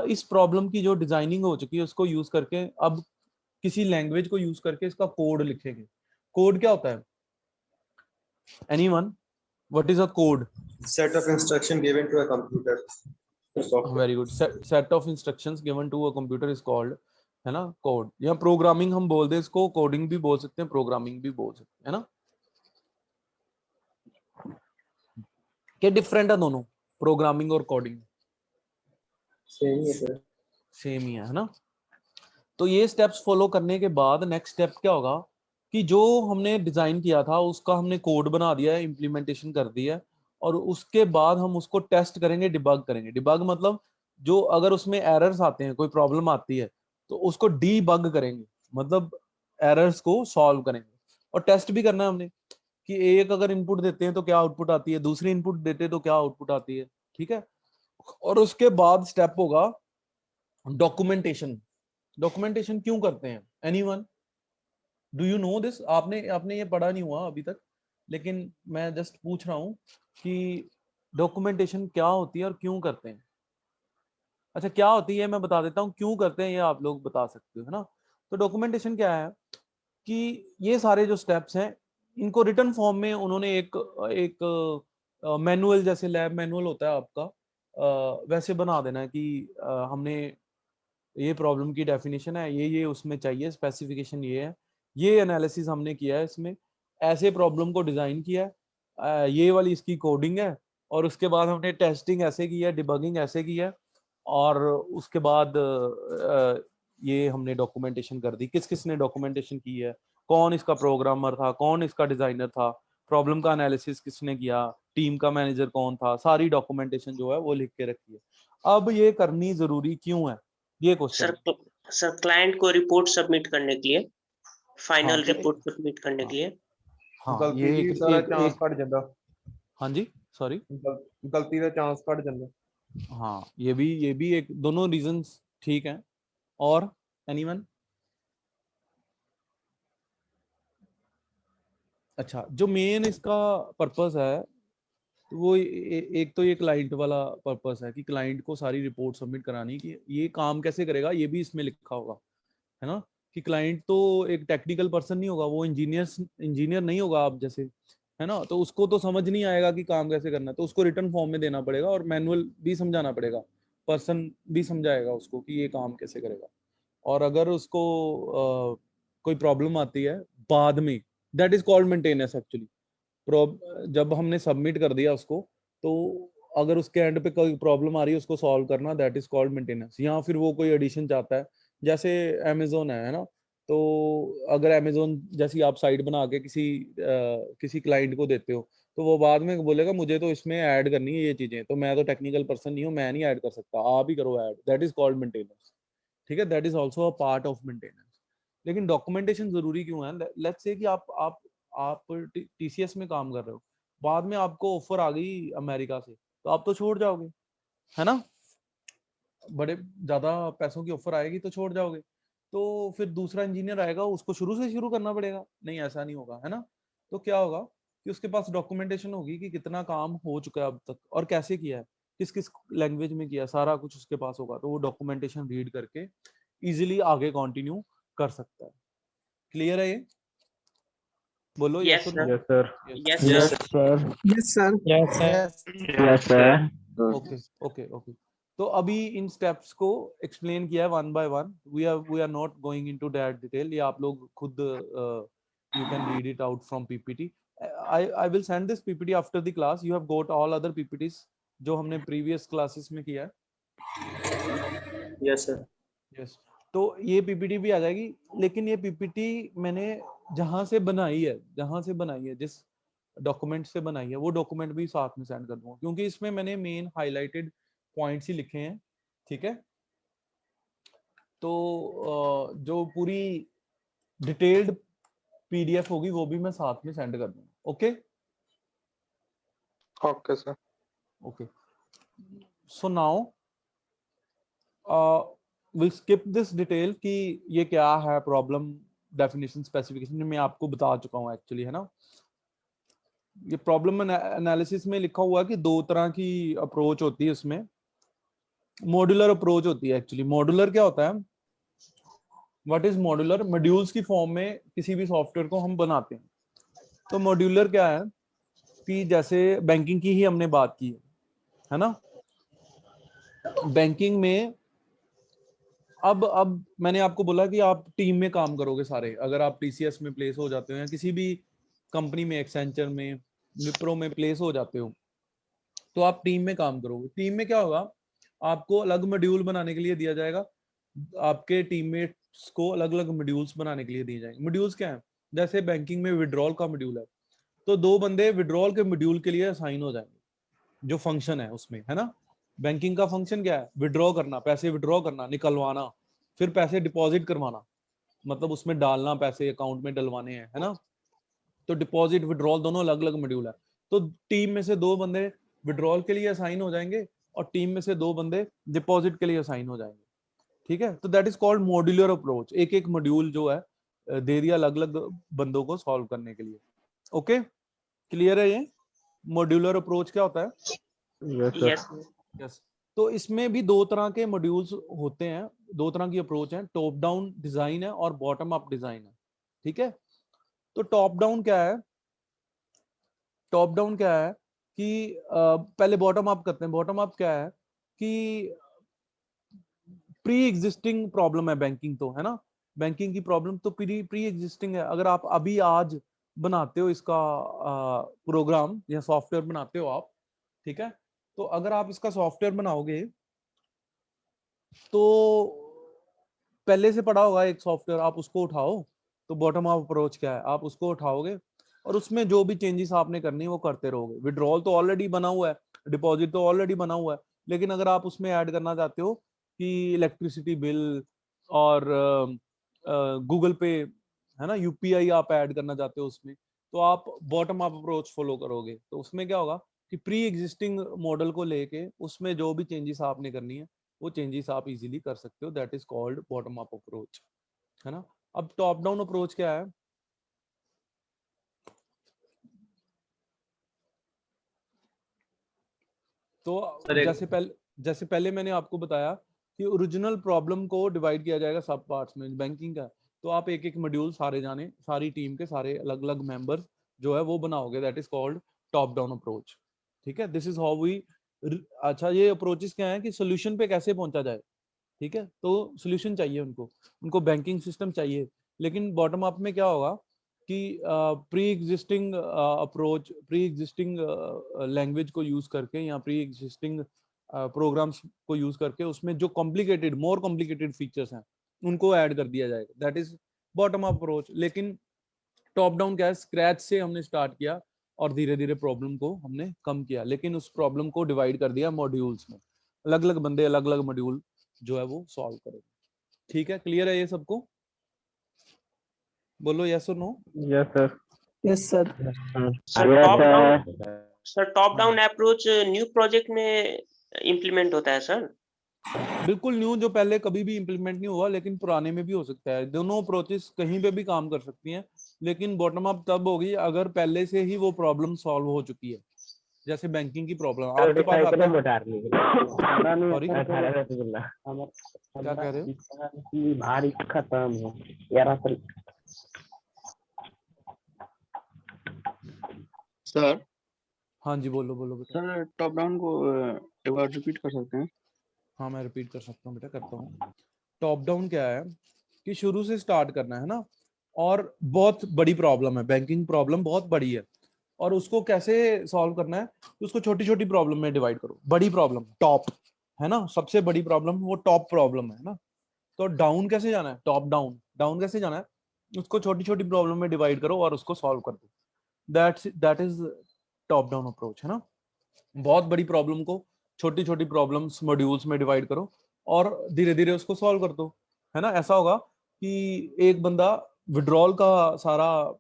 इस प्रॉब्लम की जो डिजाइनिंग हो चुकी है उसको यूज करके अब किसी लैंग्वेज को यूज करके इसका कोड लिखेंगे। कोड क्या होता है? Anyone, what is a code? Set of instruction given to a computer software. Very good. Set of instructions given to a computer is called, है ना, कोड। या प्रोग्रामिंग हम बोल दे इसको, कोडिंग भी बोल सकते हैं, प्रोग्रामिंग भी बोल सकते हैं, है ना। क्या डिफरेंट है दोनों, प्रोग्रामिंग और कोडिंग? Same ही है sir. सेम ही है ना। तो ये स्टेप्स फॉलो करने के बाद नेक्स्ट स्टेप क्या होगा कि जो हमने डिजाइन किया था उसका हमने कोड बना दिया है, इम्प्लीमेंटेशन कर दिया है, और उसके बाद हम उसको टेस्ट करेंगे, डिबग करेंगे। डिबग मतलब जो अगर उसमें एरर्स आते हैं, कोई प्रॉब्लम आती है तो उसको डीबग करेंगे, मतलब एरर्स को सॉल्व करेंगे। और टेस्ट भी करना है हमने कि एक अगर इनपुट देते हैं तो क्या आउटपुट आती है, दूसरी इनपुट देते हैं तो क्या आउटपुट आती है, ठीक है। और उसके बाद स्टेप होगा डॉक्यूमेंटेशन। डॉक्यूमेंटेशन क्यों करते हैं? Anyone, do you know this? आपने आपने ये पढ़ा नहीं हुआ अभी तक, लेकिन मैं जस्ट पूछ रहा हूँ कि डॉक्यूमेंटेशन क्या होती है और क्यों करते हैं। अच्छा, क्या होती है मैं बता देता हूँ, क्यों करते हैं ये आप लोग बता सकते हो, है ना। तो डॉक्यूमेंटेशन क्या है कि ये सारे जो स्टेप्स हैं इनको रिटन फॉर्म में उन्होंने एक एक मैनुअल, जैसे लैब मैनुअल होता है आपका, वैसे बना देना है कि हमने ये प्रॉब्लम की डेफिनेशन है, ये उसमें चाहिए, स्पेसिफिकेशन ये है, ये एनालिसिस हमने किया है इसमें, ऐसे प्रॉब्लम को डिजाइन किया है, ये वाली इसकी कोडिंग है, और उसके बाद हमने टेस्टिंग ऐसे की है, डिबगिंग ऐसे की है, और उसके बाद ये हमने डॉक्यूमेंटेशन कर दी। किस किस ने डॉक्यूमेंटेशन की है, कौन इसका प्रोग्रामर था, कौन इसका डिजाइनर था, प्रॉब्लम का एनालिसिस किसने किया, टीम का मैनेजर कौन था, सारी डॉक्यूमेंटेशन जो है वो लिख के रखी है। अब ये करनी जरूरी क्यों है, ये क्वेश्चन सर है। सर क्लाइंट को रिपोर्ट सबमिट करने के लिए, हाँ फाइनल तो रिपोर्ट सबमिट करने हाँ, के लिए। हाँ गलती ये ਦੀ एक ਸਾਰਾ एक ਚਾਂਸ एक ਘਟ ਜਾਂਦਾ, हाँ जी, सॉरी। ਗਲਤੀ ਦਾ ਚਾਂਸ ਘਟ ਜਾਂਦਾ। हाँ ये भी एक, दोनों रीजंस ठीक हैं। और एनीवन? अच्छा, जो मेन इसका पर्पस है तो वो एक तो ये क्लाइंट वाला पर्पस है कि क्लाइंट को सारी रिपोर्ट सबमिट करानी, कि ये काम कैसे करेगा ये भी इसमें लिखा होगा, है ना। कि क्लाइंट तो एक टेक्निकल पर्सन नहीं होगा, वो इंजीनियर नहीं होगा आप जैसे, है ना, तो उसको तो समझ नहीं आएगा कि काम कैसे करना है, तो उसको रिटर्न फॉर्म में देना पड़ेगा और मैनुअल भी समझाना पड़ेगा, पर्सन भी समझाएगा उसको कि ये काम कैसे करेगा। और अगर उसको कोई प्रॉब्लम आती है बाद में, that is called maintenance actually. जब हमने सबमिट कर दिया उसको, तो अगर उसके एंड पे कोई प्रॉब्लम आ रही है उसको सॉल्व करना, दैट इज कॉल्ड मेंटेनेंस। या फिर वो कोई एडिशन चाहता है, जैसे अमेजोन है ना, तो अगर अमेजोन जैसी आप साइट बना के किसी क्लाइंट को देते हो, तो वो बाद में बोलेगा मुझे तो इसमें ऐड करनी है ये चीजें, तो मैं तो टेक्निकल पर्सन नहीं हूँ, मैं नहीं ऐड कर सकता, आप ही करो add, that is called maintenance. ठीक है, that is also a part of maintenance. लेकिन डॉक्यूमेंटेशन जरूरी क्यों है? लेट्स से कि आप टीसीएस में काम कर रहे हो, बाद में आपको ऑफर आ गई अमेरिका से, तो आप तो छोड़ जाओगे, है ना, बड़े ज्यादा पैसों की ऑफर आएगी तो छोड़ जाओगे, तो फिर दूसरा इंजीनियर आएगा, उसको शुरू से शुरू करना पड़ेगा? नहीं, ऐसा नहीं होगा, है ना। तो क्या होगा कि उसके पास डॉक्यूमेंटेशन होगी कि कितना काम हो चुका है अब तक और कैसे किया है, किस किस लैंग्वेज में किया, सारा कुछ उसके पास होगा, तो वो डॉक्यूमेंटेशन रीड करके इजीली आगे कंटिन्यू कर सकता है। क्लियर है ये? बोलो Yes, यस और sir. No. Yes sir. Yes, Yes, sir. sir. Yes, sir. Yes, sir. Yes sir. Okay okay okay. तो अभी इन स्टेप्स को एक्सप्लेन किया है one by one, we are not going into that detail, ये आप लोग खुद you can read it out from PPT. I will send this PPT after the class, you have got all other PPTs जो हमने प्रीवियस क्लासेस में किया है। Yes, sir. यस, तो ये पीपीटी भी आ जाएगी, लेकिन ये पीपीटी मैंने जहां से बनाई है, जिस डॉक्यूमेंट से बनाई है, वो डॉक्यूमेंट भी साथ में सेंड कर दूंगा, क्योंकि इसमें मैंने मेन हाइलाइटेड पॉइंट्स ही लिखे हैं। ठीक है, तो जो पूरी डिटेल्ड पीडीएफ होगी वो भी मैं साथ में सेंड कर दूंगा। Okay Okay, sir. Okay, so now will skip this detail कि ये क्या है, प्रॉब्लम डेफिनेशन स्पेसिफिकेशन मैं आपको बता चुका हूँ एक्चुअली, है ना। ये प्रॉब्लम एनालिसिस में लिखा हुआ है कि दो तरह की अप्रोच होती है इसमें। मॉड्यूलर अप्रोच होती है एक्चुअली। मॉड्यूलर क्या होता है? What is modular? मॉड्यूल्स की फॉर्म में किसी भी सॉफ्टवेयर को हम बनाते हैं। तो मॉड्यूलर क्या है कि जैसे बैंकिंग की ही हमने बात की है ना, बैंकिंग में अब मैंने आपको बोला कि आप टीम में काम करोगे सारे, अगर आप टीसीएस में प्लेस हो जाते हो या किसी भी कंपनी में, एक्सेंचर में, विप्रो में प्लेस हो जाते हो, तो आप टीम में काम करोगे। टीम में क्या होगा, आपको अलग मॉड्यूल बनाने के लिए दिया जाएगा, आपके टीममेट्स को अलग अलग मॉड्यूल्स बनाने के लिए दिए जाएंगे। मॉड्यूल्स क्या है? जैसे बैंकिंग में विड्रॉल का मॉड्यूल है, तो दो बंदे विड्रॉल के मॉड्यूल के लिए असाइन हो जाएंगे, जो फंक्शन है उसमें, है ना। बैंकिंग का फंक्शन क्या है? विड्रॉ करना, पैसे विड्रॉ करना, निकलवाना, फिर पैसे डिपॉजिट करवाना, मतलब उसमें डालना, पैसे अकाउंट में डलवाने हैं, है ना। तो डिपॉजिट विड्रॉल दोनों अलग अलग मॉड्यूल है। तो टीम में से दो बंदे विड्रॉल के लिए असाइन हो जाएंगे और टीम में से दो बंदे डिपॉजिट के लिए असाइन हो जाएंगे। ठीक है, तो that is called modular approach. एक एक मॉड्यूल जो है दे दिया अलग अलग बंदों को सॉल्व करने के लिए। ओके, क्लियर है ये? मॉड्यूलर अप्रोच क्या होता है? Yes sir. Yes, sir. Yes, तो इसमें भी दो तरह के मॉड्यूल्स होते हैं, दो तरह की अप्रोच है, टॉप डाउन डिजाइन है और बॉटम अप डिजाइन है। ठीक है, तो टॉप डाउन क्या है? टॉप डाउन क्या है कि पहले बॉटम अप करते हैं। बॉटम अप क्या है कि प्री एग्जिस्टिंग प्रॉब्लम है बैंकिंग, तो है ना, बैंकिंग की प्रॉब्लम तो प्री एग्जिस्टिंग है। अगर आप अभी आज बनाते हो इसका प्रोग्राम या सॉफ्टवेयर बनाते हो आप, ठीक है, तो अगर आप इसका सॉफ्टवेयर बनाओगे तो पहले से पड़ा होगा एक सॉफ्टवेयर, आप उसको उठाओ। तो बॉटम अप अप्रोच क्या है? आप उसको उठाओगे और उसमें जो भी चेंजेस आपने करनी है वो करते रहोगे। विड्रॉल तो ऑलरेडी बना हुआ है, डिपॉजिट तो ऑलरेडी बना हुआ है, लेकिन अगर आप उसमें ऐड करना चाहते हो कि इलेक्ट्रिसिटी बिल और गूगल पे, है ना, यूपीआई आप ऐड करना चाहते हो उसमें, तो आप बॉटम अप अप्रोच फॉलो करोगे। तो उसमें क्या होगा कि प्री एग्जिस्टिंग मॉडल को लेके उसमें जो भी चेंजेस आपने करनी है वो चेंजेस आप इजीली कर सकते हो। That is called bottom up approach, है ना। अब टॉप डाउन अप्रोच क्या है? तो जैसे पहले मैंने आपको बताया कि ओरिजिनल प्रॉब्लम को डिवाइड किया जाएगा सब पार्ट्स में। बैंकिंग का तो आप एक एक मॉड्यूल सारे जाने, सारी टीम के सारे अलग अलग मेंबर्स जो है वो बनाओगे, that is called top down approach. ठीक है, दिस इज हाउ वी। अच्छा, ये अप्रोचेस क्या है कि सोल्यूशन पे कैसे पहुंचा जाए। ठीक है, तो सोल्यूशन चाहिए उनको, उनको बैंकिंग सिस्टम चाहिए, लेकिन बॉटम अप में क्या होगा कि pre existing approach, pre existing language को यूज करके या प्री एग्जिस्टिंग प्रोग्राम्स को यूज करके उसमें जो कॉम्प्लिकेटेड, मोर कॉम्प्लिकेटेड फीचर्स हैं उनको ऐड कर दिया जाएगा, that is bottom up approach. लेकिन टॉप डाउन क्या है, स्क्रैच से हमने स्टार्ट किया और धीरे धीरे प्रॉब्लम को हमने कम किया, लेकिन उस प्रॉब्लम को डिवाइड कर दिया मॉड्यूल्स में, अलग अलग बंदे अलग अलग मॉड्यूल जो है वो सॉल्व करेंगे। ठीक है, क्लियर है ये सबको? बोलो यस और no. Yes sir. Yes, sir. Sir top down approach new project में इम्प्लीमेंट होता है सर? बिल्कुल न्यू, जो पहले कभी भी इंप्लीमेंट नहीं हुआ, लेकिन पुराने में भी हो सकता है। दोनों अप्रोचेस कहीं पे भी काम कर सकती हैं, लेकिन बॉटम अप तब होगी अगर पहले से ही वो प्रॉब्लम सॉल्व हो चुकी है। जैसे बैंकिंग की प्रॉब्लम आपके पास आता है, सॉरी क्या कह रहे हो? भारी खत्म हो यार सर। हाँ जी, बोलो बोलो बेटा। सर टॉप डाउन को एक बार रिपीट कर सकते हैं? हाँ मैं रिपीट कर सकता हूँ बेटा, करता हूँ। टॉप डाउन क्या है कि शुरू से स्टार्ट करना है ना, और बहुत बड़ी प्रॉब्लम है, बैंकिंग प्रॉब्लम बहुत बड़ी है, और उसको कैसे सॉल्व करना है, उसको छोटी छोटी प्रॉब्लम में डिवाइड करो। बड़ी प्रॉब्लम टॉप है ना, सबसे बड़ी प्रॉब्लम वो टॉप प्रॉब्लम है ना, तो डाउन कैसे जाना है, टॉप डाउन, डाउन कैसे जाना है, उसको छोटी छोटी प्रॉब्लम में डिवाइड करो और उसको सॉल्व कर दो, that is top down approach है ना। बहुत बड़ी प्रॉब्लम को छोटी छोटी प्रॉब्लम्स मॉड्यूल्स में डिवाइड करो और धीरे धीरे उसको सॉल्व कर दो, है ना। ऐसा होगा कि एक बंदा विड्रॉल का सारा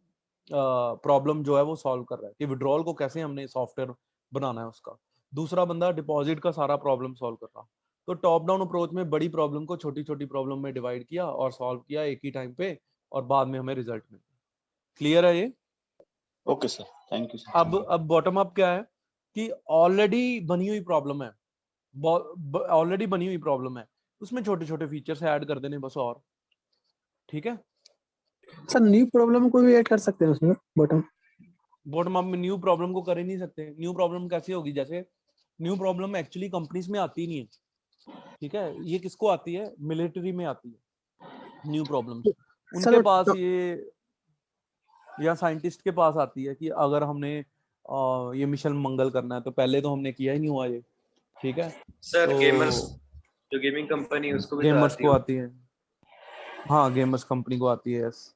प्रॉब्लम जो है वो सॉल्व कर रहा है कि विड्रॉल को कैसे हमने सॉफ्टवेयर बनाना है उसका, दूसरा बंदा डिपॉजिट का सारा प्रॉब्लम सॉल्व कर रहा। तो टॉप डाउन अप्रोच में बड़ी प्रॉब्लम को छोटी छोटी प्रॉब्लम में डिवाइड किया और सॉल्व किया एक ही टाइम पे, और बाद में हमें रिजल्ट मिला। क्लियर है ये? Okay sir, thank you sir. अब बॉटम अप क्या है कि ऑलरेडी बनी हुई प्रॉब्लम है, ऑलरेडी बनी हुई प्रॉब्लम है, उसमें छोटे छोटे फीचर्स ऐड कर देने बस, और ठीक है। सर न्यू प्रॉब्लम को भी ऐड कर सकते हैं उसमें बॉटम? बॉटम अप में न्यू प्रॉब्लम को कर ही नहीं सकते। न्यू प्रॉब्लम कैसे होगी, जैसे न्यू प्रॉब्लम एक्चुअली कंपनीज में आती नहीं है, ठीक है, ये किसको आती है, मिलिट्री में आती है न्यू प्रॉब्लम्स, उनके सर पास ये, या साइंटिस्ट के पास आती है कि अगर हमने ये मिशन मंगल करना है, तो पहले तो हमने किया ही नहीं हुआ ये, ठीक है। सर तो गेमर्स, जो गेमिंग कंपनी है उसको भी तो गेमर्स आती को है। आती है, हाँ गेमर्स कंपनी को आती है, यस।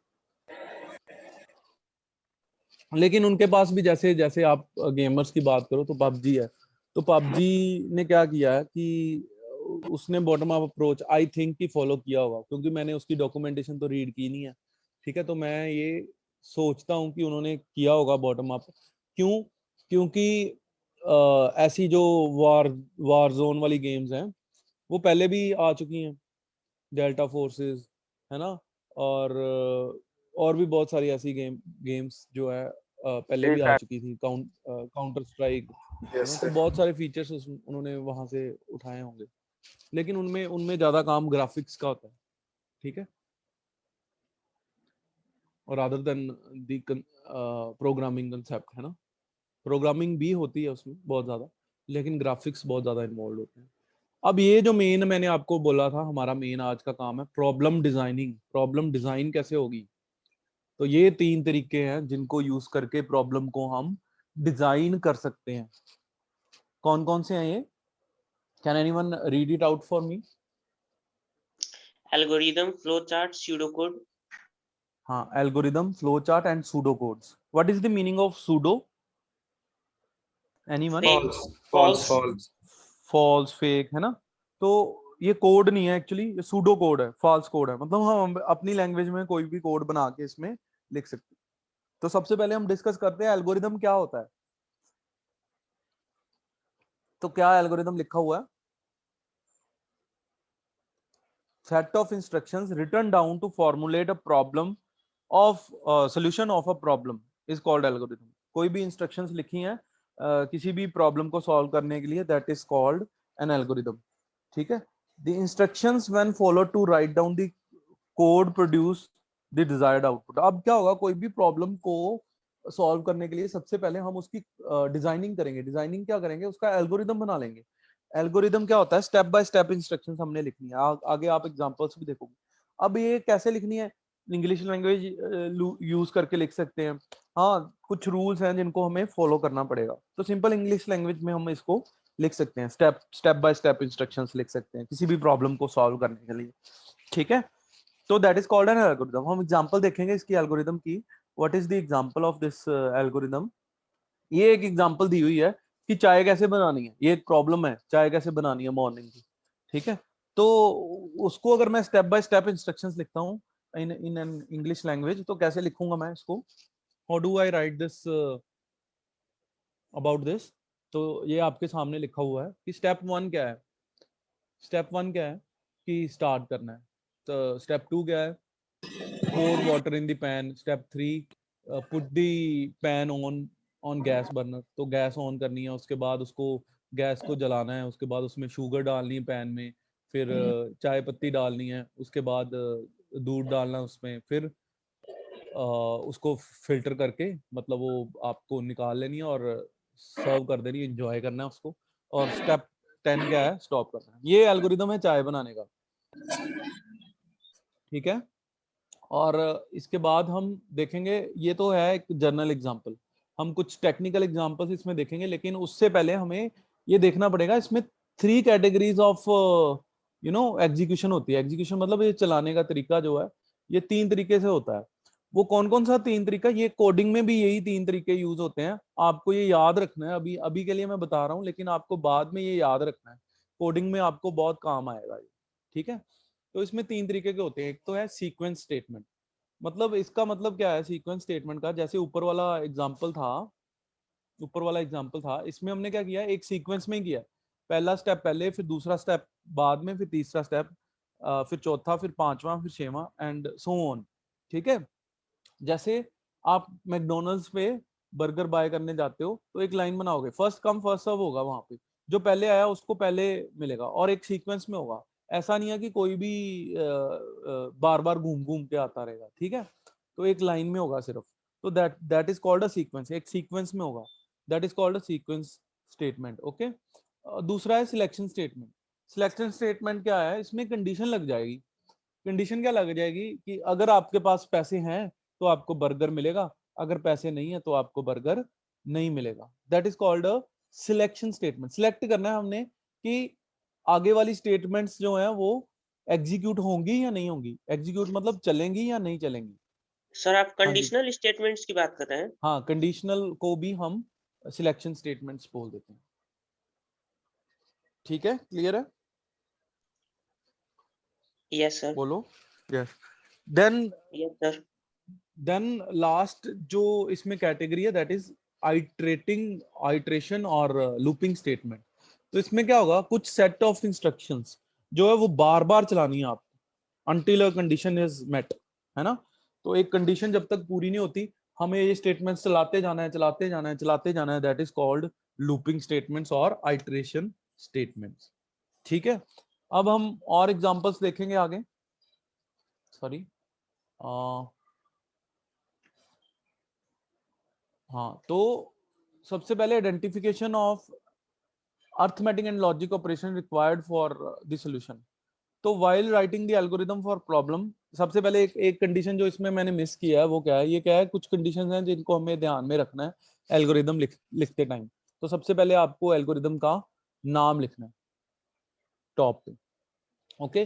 लेकिन उनके पास भी, जैसे जैसे आप गेमर्स की बात करो तो पबजी है, तो पबजी ने क्या किया है कि उसने bottom up approach I think कि फॉलो किया होगा, क्योंकि मैंने उसकी डॉक्यूमेंटेशन तो रीड की नहीं है, ठीक है, तो मैं ये सोचता हूँ कि उन्होंने किया होगा बॉटम अप। क्यों? क्योंकि ऐसी जो वार जोन वाली गेम्स हैं वो पहले भी आ चुकी हैं, डेल्टा फोर्सेस है ना, और भी बहुत सारी ऐसी गेम्स जो है पहले भी आ चुकी थी, काउंटर स्ट्राइक है यस ना, तो सर। बहुत सारे फीचर्स उन्होंने वहां से उठाए होंगे, लेकिन उनमें उनमें ज्यादा काम ग्राफिक्स का होता है, ठीक है, और other than the programming concept है ना, प्रोग्रामिंग भी होती है उसमें बहुत ज्यादा, लेकिन ग्राफिक्स बहुत ज्यादा इन्वॉल्व होते हैं। अब ये जो मेन मैंने आपको बोला था, हमारा मेन आज का काम है प्रॉब्लम डिजाइनिंग। प्रॉब्लम डिजाइन कैसे होगी, तो ये 3 तरीके हैं जिनको यूज करके प्रॉब्लम को हम डिजाइन कर सकते हैं। कौन कौन से हैं ये? Can anyone read it out for me? Algorithm, flow chart, pseudo code. हाँ, algorithm, flow chart and pseudo codes. What is the meaning of pseudo? Anyone? False false false. False, fake, है ना। तो ये कोड नहीं है एक्चुअली, ये सूडो कोड है, फॉल्स कोड है, मतलब हम अपनी लैंग्वेज में कोई भी कोड बना के इसमें लिख सकते हैं। तो सबसे पहले हम डिस्कस करते हैं एल्गोरिदम क्या होता है। तो क्या एल्गोरिदम लिखा हुआ है? Set of instructions written down to formulate a problem of solution of a problem is called algorithm. कोई भी इंस्ट्रक्शंस लिखी हैं किसी भी प्रॉब्लम को सॉल्व करने के लिए, that is called an algorithm, ठीक है। The instructions when followed to write down the code produce the desired output. अब क्या होगा, कोई भी प्रॉब्लम को सॉल्व करने के लिए सबसे पहले हम उसकी डिजाइनिंग करेंगे। डिजाइनिंग क्या करेंगे, उसका एल्गोरिदम बना लेंगे। एल्गोरिदम क्या होता है, स्टेप बाय स्टेप इंस्ट्रक्शंस हमने लिखनी है। आगे आप एग्जांपल्स भी देखोगे। अब ये कैसे लिखनी है, इंग्लिश लैंग्वेज यूज करके लिख सकते हैं। हाँ, कुछ रूल्स हैं जिनको हमें फॉलो करना पड़ेगा, तो सिंपल इंग्लिश लैंग्वेज में हम इसको लिख सकते हैं। स्टेप बाय स्टेप इंस्ट्रक्शंस लिख सकते हैं किसी भी प्रॉब्लम को सॉल्व करने के लिए, ठीक है। तो that is called an algorithm. हम एग्जांपल देखेंगे इसकी एल्गोरिदम की। What is the example of this algorithm. ये एक एग्जांपल दी हुई है कि चाय कैसे बनानी है। ये एक प्रॉब्लम है, चाय कैसे बनानी है मॉर्निंग की, ठीक है। तो उसको अगर मैं स्टेप बाय स्टेप इंस्ट्रक्शंस लिखता हूँ इन एन इंग्लिश लैंग्वेज, तो कैसे लिखूंगा मैं इसको, how do I right this about this. तो ये आपके सामने लिखा हुआ है कि स्टेप 1 क्या है। स्टेप 1 क्या है कि स्टार्ट करना है। तो स्टेप 2 क्या है, pour water in the pan। Step 3 put the pan on gas burner. तो गैस ऑन करनी है, उसके बाद उसको गैस को जलाना है, उसके बाद उसमें शुगर डालनी है पैन में, फिर चाय पत्ती डालनी है, उसके बाद दूध डालना उसमें, फिर उसको फिल्टर करके मतलब वो आपको निकाल लेनी है और सर्व कर देनी है, एंजॉय करना है उसको। और स्टेप 10 क्या है, स्टॉप करना है। ये एल्गोरिदम है चाय बनाने का, ठीक है। और इसके बाद हम देखेंगे, ये तो है एक जर्नल एग्जांपल, हम कुछ टेक्निकल एग्जांपल्स इसमें देखेंगे, लेकिन उससे पहले हमें ये देखना पड़ेगा इसमें 3 कैटेगरीज ऑफ एग्जीक्यूशन होती है। एग्जीक्यूशन मतलब ये चलाने का तरीका जो है, ये 3 तरीके से होता है। वो कौन कौन सा 3 तरीका, ये कोडिंग में भी यही 3 तरीके यूज होते हैं। आपको ये याद रखना है, अभी अभी के लिए मैं बता रहा हूँ, लेकिन आपको बाद में ये याद रखना है, कोडिंग में आपको बहुत काम आएगा ये, ठीक है। तो इसमें 3 तरीके के होते हैं। एक तो है सीक्वेंस स्टेटमेंट। मतलब इसका मतलब क्या है सीक्वेंस स्टेटमेंट का, जैसे ऊपर वाला एग्जांपल था, इसमें हमने क्या किया, एक सीक्वेंस में किया। पहला स्टेप पहले, फिर दूसरा स्टेप बाद में, फिर तीसरा स्टेप, फिर चौथा, फिर पांचवा, फिर छठवां एंड सो ऑन, ठीक है। जैसे आप मैकडोनल्ड्स पे बर्गर बाय करने जाते हो तो एक लाइन बनाओगे, फर्स्ट कम फर्स्ट सर्व होगा वहां पे, जो पहले आया उसको पहले मिलेगा, और एक सीक्वेंस में होगा। ऐसा नहीं है कि कोई भी बार बार घूम घूम के आता रहेगा, ठीक है। तो एक लाइन में होगा सिर्फ, तो that is called a sequence, एक सीक्वेंस में होगा, that is called a sequence statement, okay. दूसरा है सिलेक्शन स्टेटमेंट। सिलेक्शन स्टेटमेंट क्या है, इसमें कंडीशन लग जाएगी। कंडीशन क्या लग जाएगी कि अगर आपके पास पैसे हैं तो आपको बर्गर मिलेगा, अगर पैसे नहीं है तो आपको बर्गर नहीं मिलेगा। That is called a selection statement. Select करना है हमने कि आगे वाली स्टेटमेंट्स जो हैं वो एग्जीक्यूट होंगी या नहीं होंगी। एग्जीक्यूट मतलब चलेंगी या नहीं चलेंगी। सर आप हाँ जी, कंडीशनल स्टेटमेंट्स की बात कर रहे हैं? हाँ, कंडीशनल को भी हम सिलेक्शन स्टेटमेंट्स बोल देते हैं, ठीक है। क्लियर है, यस सर। बोलो। Yes, then yes sir. Then last जो इसमें कैटेगरी है, दैट इज आइट्रेशन और लूपिंग स्टेटमेंट। तो इसमें क्या होगा, कुछ सेट ऑफ इंस्ट्रक्शंस जो है वो बार बार चलानी है आप, until a condition is met, है ना। तो एक कंडीशन जब तक पूरी नहीं होती, हमें ये स्टेटमेंट्स चलाते जाना है, चलाते जाना है, चलाते जाना है। That is called looping statements और आइट्रेशन स्टेटमेंट्स, ठीक है। अब हम और एग्जांपल्स देखेंगे आगे, सॉरी। हाँ, तो सबसे पहले identification of arithmetic and logic operation required for the solution. तो while writing the algorithm for problem, सबसे पहले एक कंडीशन जो इसमें मैंने मिस किया है वो क्या है, ये क्या है, कुछ कंडीशंस हैं जिनको हमें ध्यान में रखना है एल्गोरिदम लिखते टाइम। तो सबसे पहले आपको एल्गोरिदम का नाम लिखना है टॉप पे, ओके।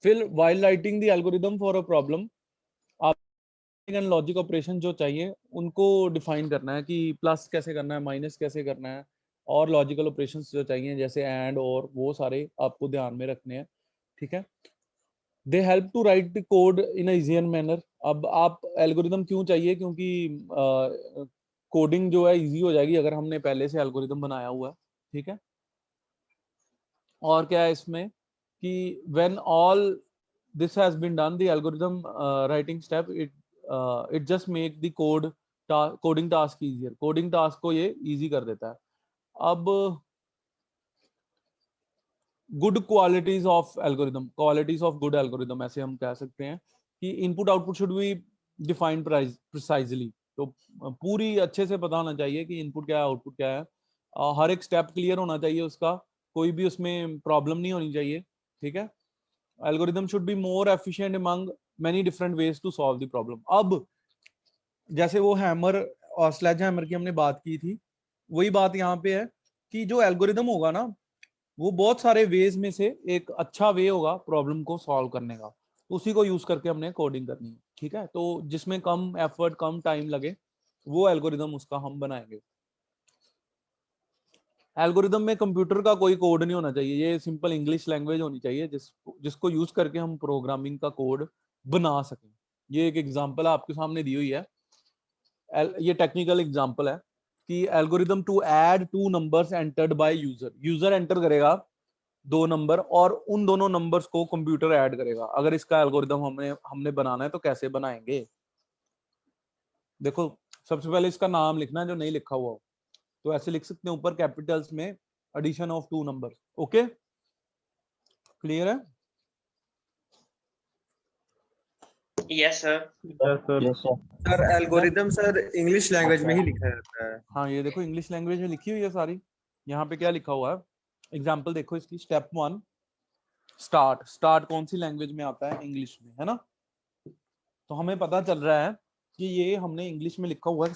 फिर while writing the algorithm for a problem, आप एंड लॉजिक ऑपरेशन जो चाहिए उनको डिफाइन करना है कि प्लस कैसे करना है, माइनस कैसे करना है, और लॉजिकल ऑपरेशंस जो चाहिए जैसे एंड और, वो सारे आपको ध्यान में रखने हैं, ठीक है। They help to write the code in easier manner. अब आप एल्गोरिदम क्यों चाहिए, क्योंकि कोडिंग जो है इजी हो जाएगी अगर हमने पहले से एल्गोरिदम बनाया हुआ है, ठीक है। और क्या है इसमें कि when all this has been done the algorithm writing step, it just make the coding task easier. Coding task को ये इजी कर देता है। अब good qualities of algorithm, qualities of good algorithm ऐसे हम कह सकते हैं कि input output should be defined precisely, तो पूरी अच्छे से पता होना चाहिए कि इनपुट क्या है आउटपुट क्या है, हर एक स्टेप क्लियर होना चाहिए उसका, कोई भी उसमें प्रॉब्लम नहीं होनी चाहिए, ठीक है। Algorithm should be more efficient among many different ways to solve the problem. अब जैसे वो हैमर और स्लेज हैमर की हमने बात की थी, वही बात यहाँ पे है कि जो एल्गोरिदम होगा ना वो बहुत सारे वेज में से एक अच्छा वे होगा प्रॉब्लम को सॉल्व करने का, उसी को यूज करके हमने कोडिंग करनी है, ठीक है। तो जिसमें कम एफर्ट कम टाइम लगे वो एल्गोरिदम उसका हम बनाएंगे। एल्गोरिदम में कंप्यूटर का कोई कोड नहीं होना चाहिए, ये सिंपल इंग्लिश लैंग्वेज होनी चाहिए जिसको यूज करके हम प्रोग्रामिंग का कोड बना सकें। ये एक एग्जांपल आपके सामने दी हुई है, ये टेक्निकल एग्जांपल है कि algorithm to add two numbers entered by user enter करेगा 2 नंबर और उन दोनों नंबर्स को कंप्यूटर ऐड करेगा। अगर इसका एल्गोरिदम हमने बनाना है तो कैसे बनाएंगे? देखो सबसे पहले इसका नाम लिखना है जो नहीं लिखा हुआ हो, तो ऐसे लिख सकते हैं ऊपर कैपिटल्स में addition of 2 numbers. Okay, clear है? Yes sir. Yes sir. Sir algorithm sir English language में ही लिखा जाता है। हाँ ये देखो इंग्लिश लैंग्वेज में लिखी हुई है सारी। यहाँ पे क्या लिखा हुआ है, एग्जाम्पल देखो इसकी। स्टेप 1 स्टार्ट कौन सी लैंग्वेज में आता है? इंग्लिश में, है ना। तो हमें पता चल रहा है कि ये हमने इंग्लिश में लिखा हुआ है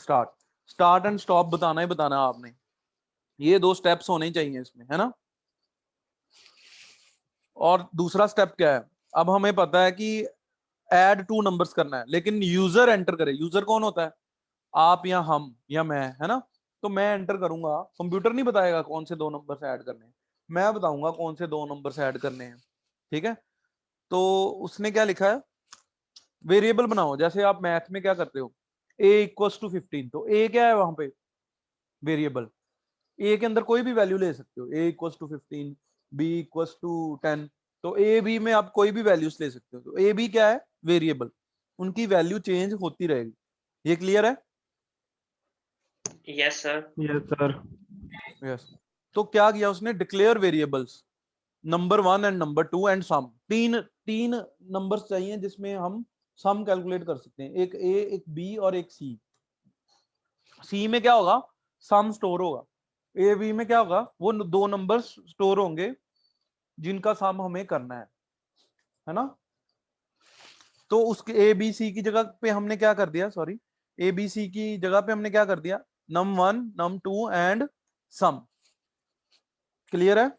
स्टार्ट एंड स्टॉप बताना ही बताना है आपने, ये 2 स्टेप्स होने चाहिए इसमें, है ना। और दूसरा स्टेप क्या है, अब हमें पता है कि ऐड 2 नंबर्स करना है, लेकिन यूजर एंटर करे। यूजर कौन होता है? आप या हम या मैं, है ना। तो मैं एंटर करूंगा, कंप्यूटर नहीं बताएगा कौन से 2 नंबर्स ऐड करने हैं, मैं बताऊंगा कौन से 2 नंबर्स ऐड करने हैं, ठीक है। तो उसने क्या लिखा है, वेरिएबल बनाओ। जैसे आप मैथ में क्या करते हो, a इक्वल्स टू 15, तो a क्या है वहां पे? वेरिएबल। a के अंदर कोई भी वैल्यू ले सकते हो, a equals to 15, b equals to 10, तो a b में आप कोई भी वैल्यूज ले सकते हो। तो a b क्या है? वेरिएबल, उनकी वैल्यू चेंज होती रहेगी। ये क्लियर है? Yes sir. Yes sir. Yes. तो क्या किया उसने, declare variables number 1 and number 2 and sum. तीन नंबर्स चाहिए जिसमें हम सम कैलकुलेट कर सकते हैं, एक a एक b और एक c। c में क्या होगा, सम स्टोर होगा। a b में क्या होगा, वो 2 नंबर्स स्टोर होंगे जिनका सम हमें करना है ना। तो उसके a b c की जगह पे हमने क्या कर दिया, सॉरी, a b c की जगह पे हमने क्या कर दिया, num1 num2 and sum. Clear है?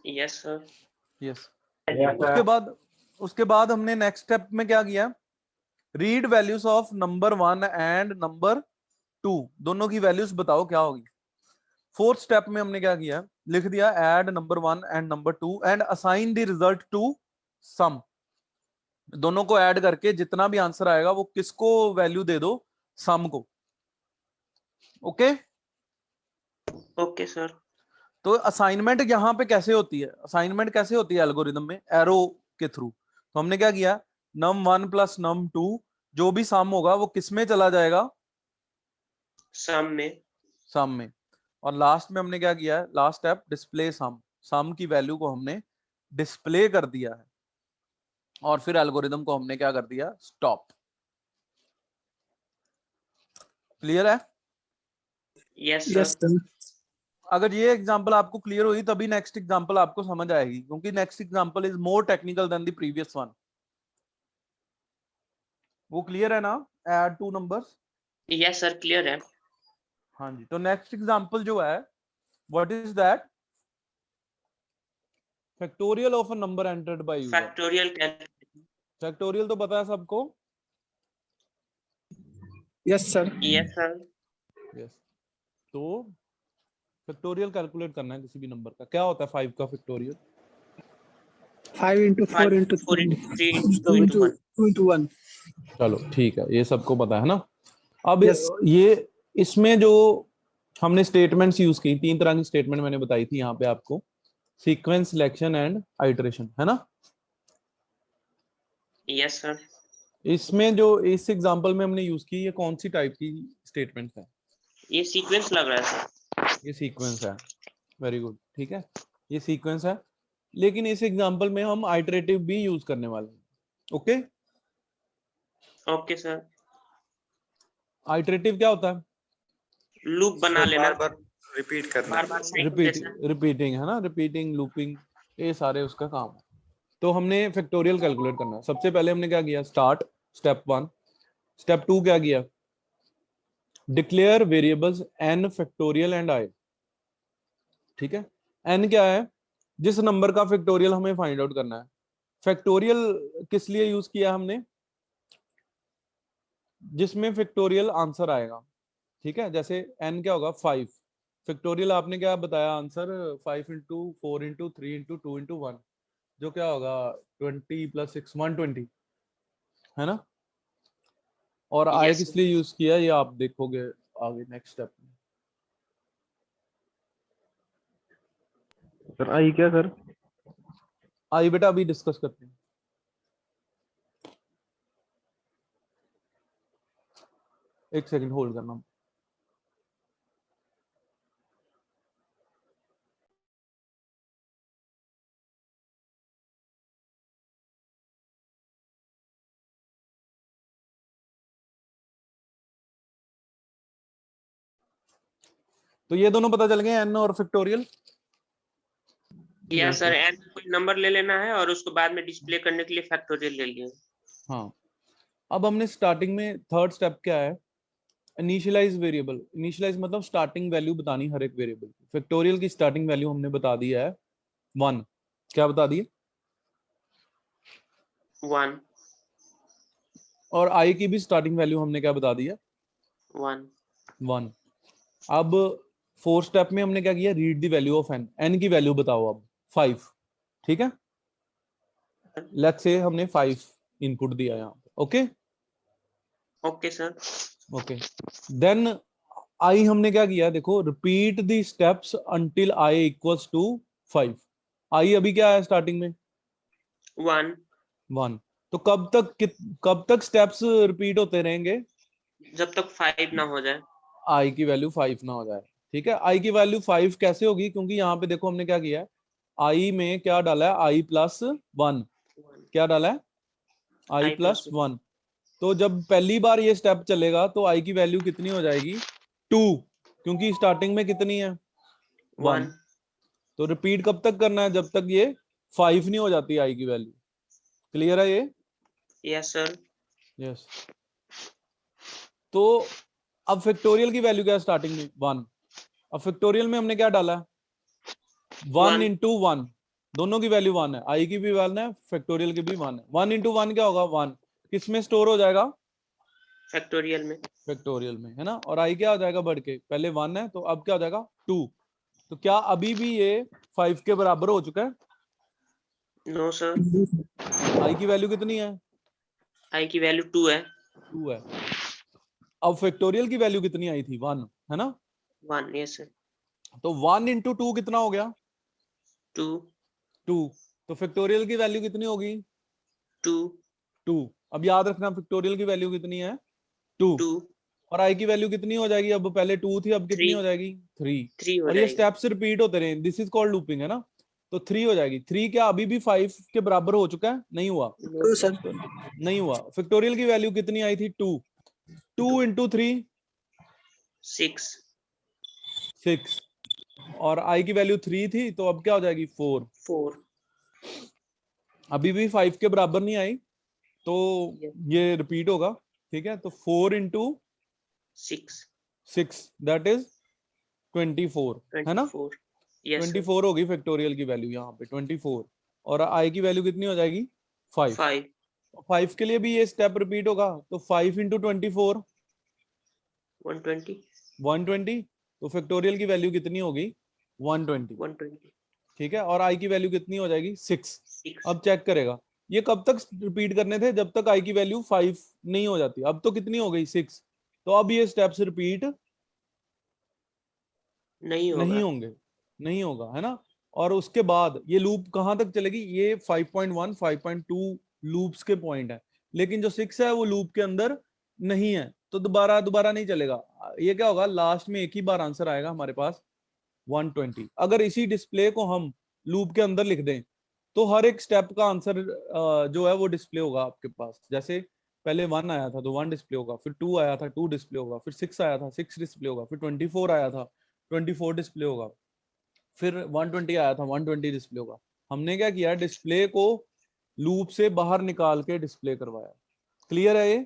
Yes sir. यस। उसके बाद हमने नेक्स्ट स्टेप में क्या किया, read values of number 1 and number 2, दोनों की वैल्यूज बताओ क्या होगी। 4th स्टेप में हमने क्या किया, लिख दिया add number 1 and number 2 and assign the result to sum. दोनों को ऐड करके जितना भी आंसर आएगा वो किसको वैल्यू दे दो, सम को। Okay okay sir. तो असाइनमेंट यहाँ पे कैसे होती है, असाइनमेंट कैसे होती है एल्गोरिदम में, एरो के थ्रू। तो हमने क्या किया, num1 प्लस num2 जो भी सम होगा वो किस में चला जाएगा, सम में। सम में। और लास्ट में हमने क्या किया है, लास्ट स्टेप डिस्प्ले सम की वैल्यू को हमने डिस्प्ले कर दिया है। और फिर एल्गोरिदम को हमने क्या कर दिया, स्टॉप। क्लियर है? Yes yes sir. सर। अगर ये एग्जांपल आपको क्लियर हुई तभी नेक्स्ट एग्जांपल आपको समझ आएगी, क्योंकि next example is more technical than the previous one. वो क्लियर है ना, add 2 numbers? Yes sir clear है। हाँ जी। तो नेक्स्ट एग्जांपल जो है, what is that, factorial of a number entered by user. Factorial factorial तो पता है सबको? Yes sir. Yes sir. Yes. तो फैक्टोरियल कैलकुलेट करना है किसी भी नंबर का, क्या होता है 5 का factorial? 5 into 4 into 4 3 into 3 2 into 1। 2 into 1। चलो ठीक है, ये सबको पता है ना। अब Yes. ये इसमें जो हमने स्टेटमेंट्स यूज की, 3 तरह की स्टेटमेंट मैंने बताई थी यहाँ पे आपको, सीक्वेंस, सिलेक्शन एंड आइटरेशन, है ना। Yes sir. इसमें जो इस एग्जांपल में हमने यूज की, ये कौन सी टाइप की स्टेटमेंट्स है? ये सीक्वेंस लग रहा है सर। ये सीक्वेंस है, वेरी गुड, ठीक है, ये सीक्वेंस है। लेकिन इस एग्जांपल में हम आइटरेटिव भी यूज करने वाले हैं। ओके। Okay sir. आइटरेटिव क्या होता है? लूप बना सर लेना, बार बार रिपीट करना बार बार साइकिल जैसा। रिपीटिंग है ना, रिपीटिंग, लूपिंग, ये सारे उसका काम है। तो हमने फैक्टोरियल कैलकुलेट करना है। सबसे पहले हमने क्या किया, स्टार्ट, स्टेप 1। स्टेप 2 क्या किया, declare variables n factorial and i। ठीक है, n क्या है, जिस नंबर का फैक्टोरियल हमें फाइंड आउट करना है। फैक्टोरियल किस लिए यूज किया हमने, जिसमें फैक्टोरियल आंसर आएगा। ठीक है, जैसे n क्या होगा 5, फैक्टोरियल आपने क्या बताया answer, 5 into 4 into 3 into 2 into 1, जो क्या होगा 20 + 6 120, है ना। और i यस किस लिए यूज किया ये आप देखोगे आगे नेक्स्ट स्टेप में। सर आई क्या सर? आई बेटा अभी डिस्कस करते हैं। एक सेकंड होल्ड करना। तो ये दोनों पता चल गए, n और फैक्टोरियल। यस सर, एंड कोई नंबर ले लेना है और उसको बाद में डिस्प्ले करने के लिए फैक्टोरियल ले लिए। हाँ, अब हमने स्टार्टिंग में थर्ड स्टेप क्या है, इनिशियलाइज वेरिएबल। इनिशियलाइज मतलब स्टार्टिंग वैल्यू बतानी हर एक वेरिएबल की। फैक्टोरियल की स्टार्टिंग वैल्यू हमने बता दी है 1। क्या बता दी है? 1 और i की भी स्टार्टिंग वैल्यू हमने क्या बता दी है? 1। 1। अब फोर्थ स्टेप में हमने क्या किया, read the value of n। n की वैल्यू बताओ अब 5। ठीक है, लेट्स से हमने 5 इनपुट दिया यहाँ पे। Okay okay sir. Okay, then I हमने क्या किया, देखो, repeat the steps until i equals to 5। I अभी क्या है स्टार्टिंग में 1 1। तो कब तक स्टेप्स रिपीट होते रहेंगे, जब तक 5 ना हो जाए। i की वैल्यू 5 ना हो जाए। ठीक है, i की वैल्यू 5 कैसे होगी, क्योंकि यहाँ पे देखो हमने क्या किया है, i में क्या डाला है, i + 1। क्या डाला है, i I + plus 1। तो जब पहली बार ये स्टेप चलेगा तो i की वैल्यू कितनी हो जाएगी 2, क्योंकि स्टार्टिंग में कितनी है 1। 1। तो रिपीट कब तक करना है, जब तक ये 5 नहीं हो जाती i की वैल्यू। क्लियर है ये? Yes sir. यस। तो अब फैक्टोरियल की वैल्यू क्या है स्टार्टिंग में 1। अब फैक्टोरियल में हमने क्या डाला, 1 इंटू 1, दोनों की वैल्यू 1 है, i की भी 1 है, फैक्टोरियल की भी 1 है। 1 इंटू 1 क्या होगा 1, किस में स्टोर हो जाएगा, फैक्टोरियल में। फैक्टोरियल में, है ना। और i क्या हो जाएगा बढ़ के, पहले 1 है तो अब क्या हो जाएगा 2। तो क्या अभी भी ये 5 के बराबर हो चुका है? नो सर, i की वैल्यू कितनी है, आई की वैल्यू 2 है। 2 है। अब फैक्टोरियल की वैल्यू कितनी आई थी 1, है ना। 1 यस सर। तो 1 इंटू 2 कितना हो गया 2 2। तो फैक्टोरियल की वैल्यू कितनी होगी 2 2। अब याद रखना फैक्टोरियल की वैल्यू कितनी है 2। 2 और i की वैल्यू कितनी हो जाएगी, अब पहले 2 थी अब कितनी 3 हो जाएगी 3। 3 हो और ये जाएगी। स्टेप्स रिपीट होते रहे, दिस इज कॉल्ड लूपिंग, है ना। तो 3 हो जाएगी। 3 क्या अभी भी 5 के बराबर हो चुका है? नहीं हुआ, नो सर। नहीं हुआ। फैक्टोरियल की वैल्यू कितनी आई थी 2। 2 इंटू 3 6 6। और i की वैल्यू 3 थी तो अब क्या हो जाएगी 4। 4 अभी भी 5 के बराबर नहीं आई तो Yes. ये रिपीट होगा। ठीक है, तो 4 इंटू 6 6 दैट इज 24, है ना। 24 यस सर। 24 होगी फैक्टोरियल की वैल्यू यहाँ पे 24। और i की वैल्यू कितनी हो जाएगी 5। 5 5 के लिए भी ये स्टेप रिपीट होगा, तो 5 इंटू 24 120 120। तो फैक्टोरियल की वैल्यू कितनी होगी 120। 120 ठीक है, और i की वैल्यू कितनी हो जाएगी 6। 6 अब चेक करेगा, ये कब तक रिपीट करने थे, जब तक i की वैल्यू 5 नहीं हो जाती। अब तो कितनी हो गई 6, तो अब ये स्टेप्स रिपीट नहीं होगा। नहीं होंगे, नहीं होगा, है ना। और उसके बाद ये लूप कहां तक चलेगी, ये 5.1 5.2 लूप्स के पॉइंट है, लेकिन जो 6 है वो लूप के अंदर नहीं है, तो दोबारा नहीं चलेगा। ये क्या होगा, लास्ट में एक ही बार आंसर आएगा हमारे पास 120। अगर इसी डिस्प्ले को हम लूप के अंदर लिख दें तो हर एक स्टेप का आंसर जो है वो डिस्प्ले होगा आपके पास। जैसे पहले 1 आया था तो 1 डिस्प्ले होगा, फिर 2 आया था 2 डिस्प्ले होगा, फिर 6 आया था 6 डिस्प्ले होगा, फिर 24 आया था 24 डिस्प्ले होगा, फिर 120 आया था 120 डिस्प्ले होगा। हमने क्या किया, डिस्प्ले को लूप से बाहर निकाल के डिस्प्ले करवाया। क्लियर है ये?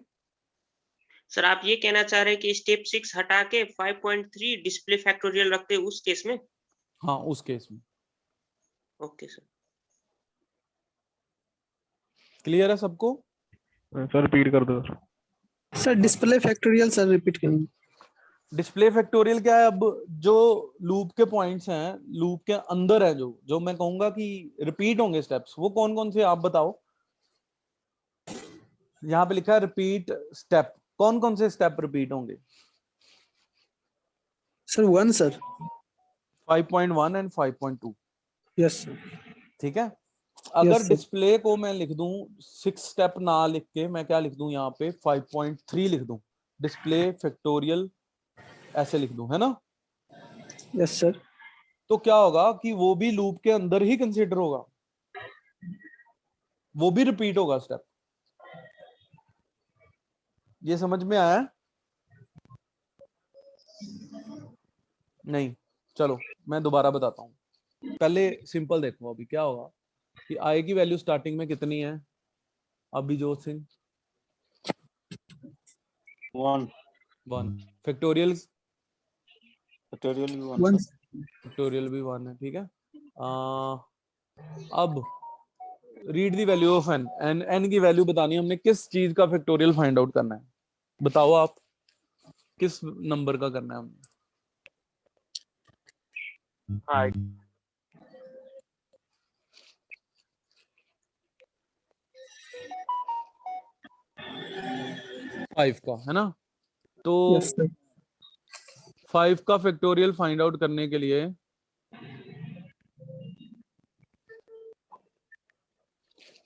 सर आप ये कहना चाह रहे हैं कि स्टेप 6 हटा के 5.3 डिस्प्ले फैक्टोरियल रखते हैं उस केस में? हाँ उस केस में। Okay sir. क्लियर है सबको? सर रिपीट कर दो। Sir display factorial sir repeat करेंगे। डिस्प्ले फैक्टोरियल क्या है, अब जो लूप के पॉइंट्स हैं, लूप के अंदर है, जो मैं कहूंगा कि रिपीट होंगे स्टेप्स, वो कौन कौन से आप बताओ। यहाँ पे लिखा है रिपीट स्टेप, कौन कौन से स्टेप रिपीट होंगे? Sir 1 sir. 5.1 and 5.2। Yes sir. ठीक है। अगर sir. डिस्प्ले को मैं लिख दूं 6 स्टेप ना लिख के, मैं क्या लिख दूं यहाँ पे 5.3 लिख दूं, डिस्प्ले फैक्टोरियल ऐसे लिख दूं, है ना? Yes sir. तो क्या होगा कि वो भी लूप के अंदर ही कंसीडर होगा, वो भी रिपीट होगा स्टेप। ये समझ में आया? नहीं? चलो मैं दोबारा बताता हूं। पहले सिंपल देखो, अभी क्या होगा कि आई की वैल्यू स्टार्टिंग में कितनी है अभिजोत सिंह? 1 फैक्टोरियल फैक्टोरियल भी 1 1 फैक्टोरियल भी 1 है। ठीक है। अब read the value of N, N की वैल्यू बतानी है हमने, किस चीज का फैक्टोरियल फाइंड आउट करना है, बताओ आप, किस नंबर का करना है हमने? हाँ 5 का, है ना? तो यस सर। 5 का फैक्टोरियल फाइंड आउट करने के लिए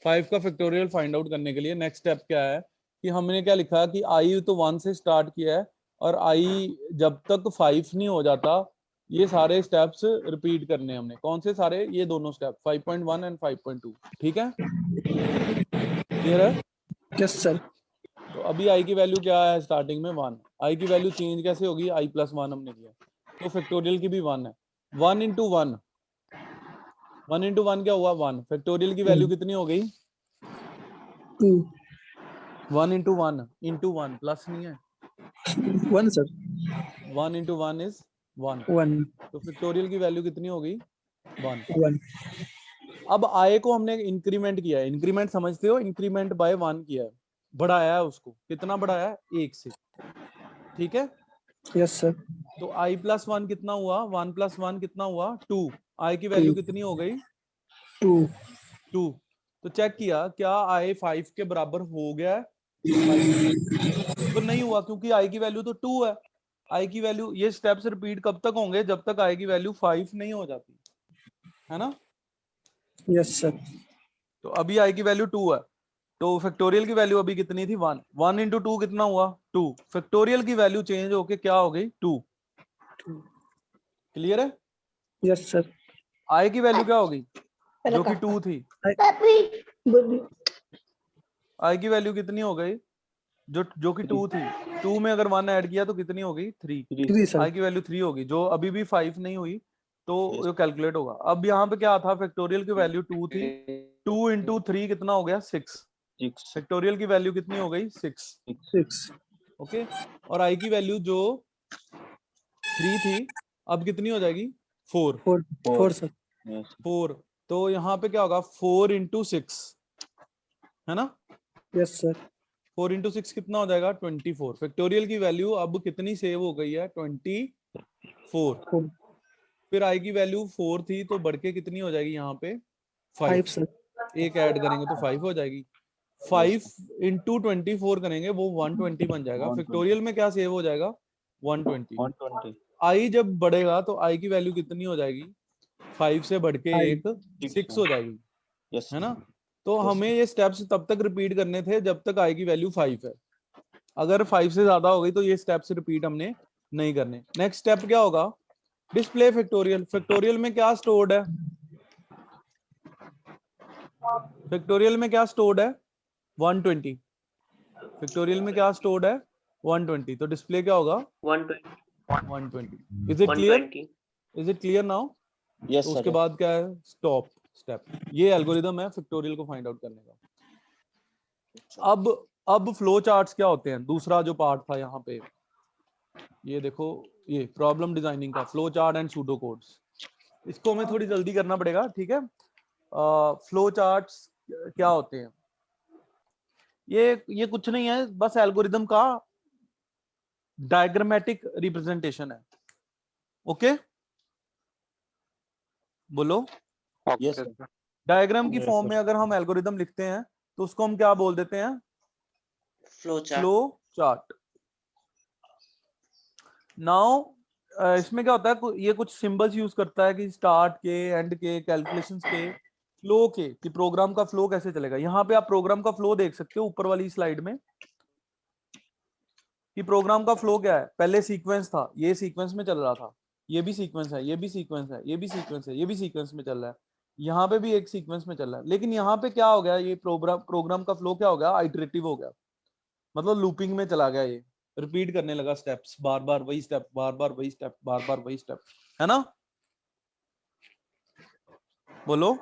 5 का फैक्टोरियल फाइंड आउट करने के लिए नेक्स्ट स्टेप क्या है कि हमने क्या लिखा कि आई तो 1 से स्टार्ट किया है, और आई जब तक 5 नहीं हो जाता ये सारे स्टेप्स रिपीट करने हैं हमने। कौन से सारे? ये दोनों स्टेप 5.1 एंड 5.2। ठीक है, क्लियर है? Yes sir. तो अभी आई की वैल्यू क्या है स्टार्टिंग में? 1। आई की वैल्यू चेंज कैसे होगी? आई प्लस 1 हमने किया, तो फैक्टोरियल की भी 1 है। 1 इंटू 1, 1 इंटू 1 क्या हुआ? 1। फैक्टोरियल की वैल्यू कितनी हो गई? 2 1 इंटू 1 इंटू 1 प्लस नहीं है, 1 सर। 1 into 1 is 1। 1 तो फैक्टोरियल की वैल्यू कितनी हो गई? 1। 1 अब आई को हमने इंक्रीमेंट किया है, इंक्रीमेंट समझते हो? इंक्रीमेंट बाय 1 किया है, बढ़ाया है उसको। कितना बढ़ाया है? 1 से। ठीक है। Yes sir. तो आई प्लस 1 कितना हुआ? 1 प्लस 1 कितना हुआ? 2। आई की वैल्यू कितनी हो गई? 2 2। तो चेक किया क्या आई 5 के बराबर हो गया है? 5 तो नहीं हुआ, क्योंकि आई की वैल्यू तो 2 है। आई की वैल्यू, ये स्टेप्स रिपीट कब तक होंगे? जब तक आई की वैल्यू 5 नहीं हो जाती, है ना? Yes sir. तो अभी आई की वैल्यू 2 है, तो फैक्टोरियल की वैल्यू अभी कितनी थी? 1। 1 इंटू 2 कितना हुआ? 2। फैक्टोरियल की वैल्यू चेंज होके क्या हो गई? 2। क्लियर है? Yes sir. आई की वैल्यू क्या होगी? जो कि 2 थी, आई की वैल्यू कितनी हो गई? जो कि 2 थी, 2 में अगर 1 ऐड किया तो कितनी हो गई? 3। 3 सर। आई की वैल्यू 3 होगी, जो अभी भी 5 नहीं हुई, तो ये कैलकुलेट होगा। अब यहाँ पे क्या था? फैक्टोरियल की वैल्यू 2 थी, 2 इंटू 3 कितना हो गया? 6। 6 फैक्टोरियल की वैल्यू कितनी हो गई? 6। 6 ओके। और आई की वैल्यू जो 3 थी अब कितनी हो जाएगी? 4। 4 सर। 4। तो यहाँ पे क्या होगा? 4 इंटू 6, है ना? Yes sir. 4 इंटू 6 कितना हो जाएगा? 24। फैक्टोरियल की वैल्यू अब कितनी सेव हो गई है? 24। 4 फिर आई की वैल्यू 4 थी, तो बढ़ के कितनी हो जाएगी यहाँ पे? 5 5। सर। एक ऐड करेंगे तो 5 हो जाएगी। 5 इंटू 24 करेंगे, वो 120 बन जाएगा। 120 फैक्टोरियल में क्या सेव हो जाएगा? 120। 120 आई जब बढ़ेगा तो आई की वैल्यू कितनी हो जाएगी? 5 से बढ़ के एक 6 हो जाएगी, यस है ना? तो Yes. हमें ये स्टेप्स तब तक रिपीट करने थे जब तक आई की वैल्यू 5 है। अगर 5 से ज्यादा हो गई तो ये स्टेप्स रिपीट हमने नहीं करने। नेक्स्ट स्टेप क्या होगा? Display factorial. फैक्टोरियल में क्या स्टोर्ड है? फैक्टोरियल में क्या स्टोर्ड है 120, फैक्टोरियल में क्या स्टोर्ड है 120, तो डिस्प्ले क्या होगा 120। Is it clear, 120 is it clear now? Yes, तो sir. उसके बाद क्या है स्टॉप स्टेप, ये एल्गोरिदम है फैक्टोरियल को फाइंड आउट करने का। अब फ्लो चार्ट्स क्या होते हैं, दूसरा जो पार्ट था यहाँ पे, ये देखो ये प्रॉब्लम डिजाइनिंग का flow chart and pseudo codes, इसको हमें थोड़ी जल्दी करना पड़ेगा, ठीक है। फ्लो चार्ट्स क्या होते हैं, ये कुछ नहीं है, बस एल्गोरिदम का डायग्रामेटिक रिप्रेजेंटेशन है। ओके बोलो, Yes, sir. डायग्राम की Yes, फॉर्म sir. में अगर हम एल्गोरिदम लिखते हैं तो उसको हम क्या बोल देते हैं, flow chart. Flow chart. Now इसमें क्या होता है, ये कुछ सिंबल्स यूज करता है कि स्टार्ट के, एंड के, कैलकुलेशंस के, फ्लो के, कि प्रोग्राम का फ्लो कैसे चलेगा। यहाँ पे आप प्रोग्राम का फ्लो देख सकते हो ऊपर वाली स्लाइड में, कि प्रोग्राम का फ्लो क्या है, पहले सीक्वेंस था, ये सीक्वेंस में चल रहा था, ये भी सीक्वेंस है, ये भी सीक्वेंस है, ये भी सीक्वेंस है, ये भी सीक्वेंस में चल रहा है, यहाँ पे भी एक सीक्वेंस में चल रहा है। लेकिन यहाँ पे क्या हो गया, ये प्रोग्राम का फ्लो क्या हो गया, आइटरेटिव हो गया, मतलब लूपिंग में चला गया, ये रिपीट करने लगा स्टेप्स, बार बार वही स्टेप, बार बार वही स्टेप, बार बार वही स्टेप, है ना? बोलो।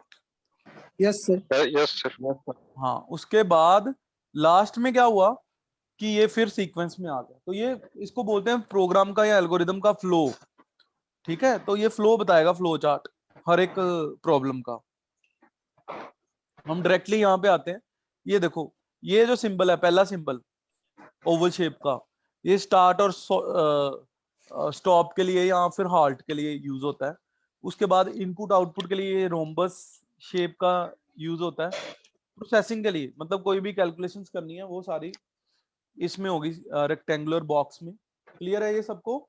Yes sir. Yes, sir. Yes, sir. हाँ, उसके बाद लास्ट में क्या हुआ कि ये फिर सीक्वेंस में आ गया, तो ये इसको बोलते हैं प्रोग्राम का या एल्गोरिदम का फ्लो, ठीक है। तो ये फ्लो बताएगा, फ्लो चार्ट हर एक प्रॉब्लम का। हम डायरेक्टली यहाँ पे आते हैं, ये देखो ये जो सिंबल है, पहला सिंबल ओवल शेप का, ये स्टार्ट और स्टॉप के लिए या फिर हाल्ट के लिए यूज होता है। उसके बाद इनपुट आउटपुट के लिए ये रोम्बस शेप का यूज होता है। प्रोसेसिंग के लिए मतलब कोई भी कैलकुलेशंस करनी है वो सारी इसमें होगी रेक्टेंगुलर बॉक्स में। क्लियर है ये सबको?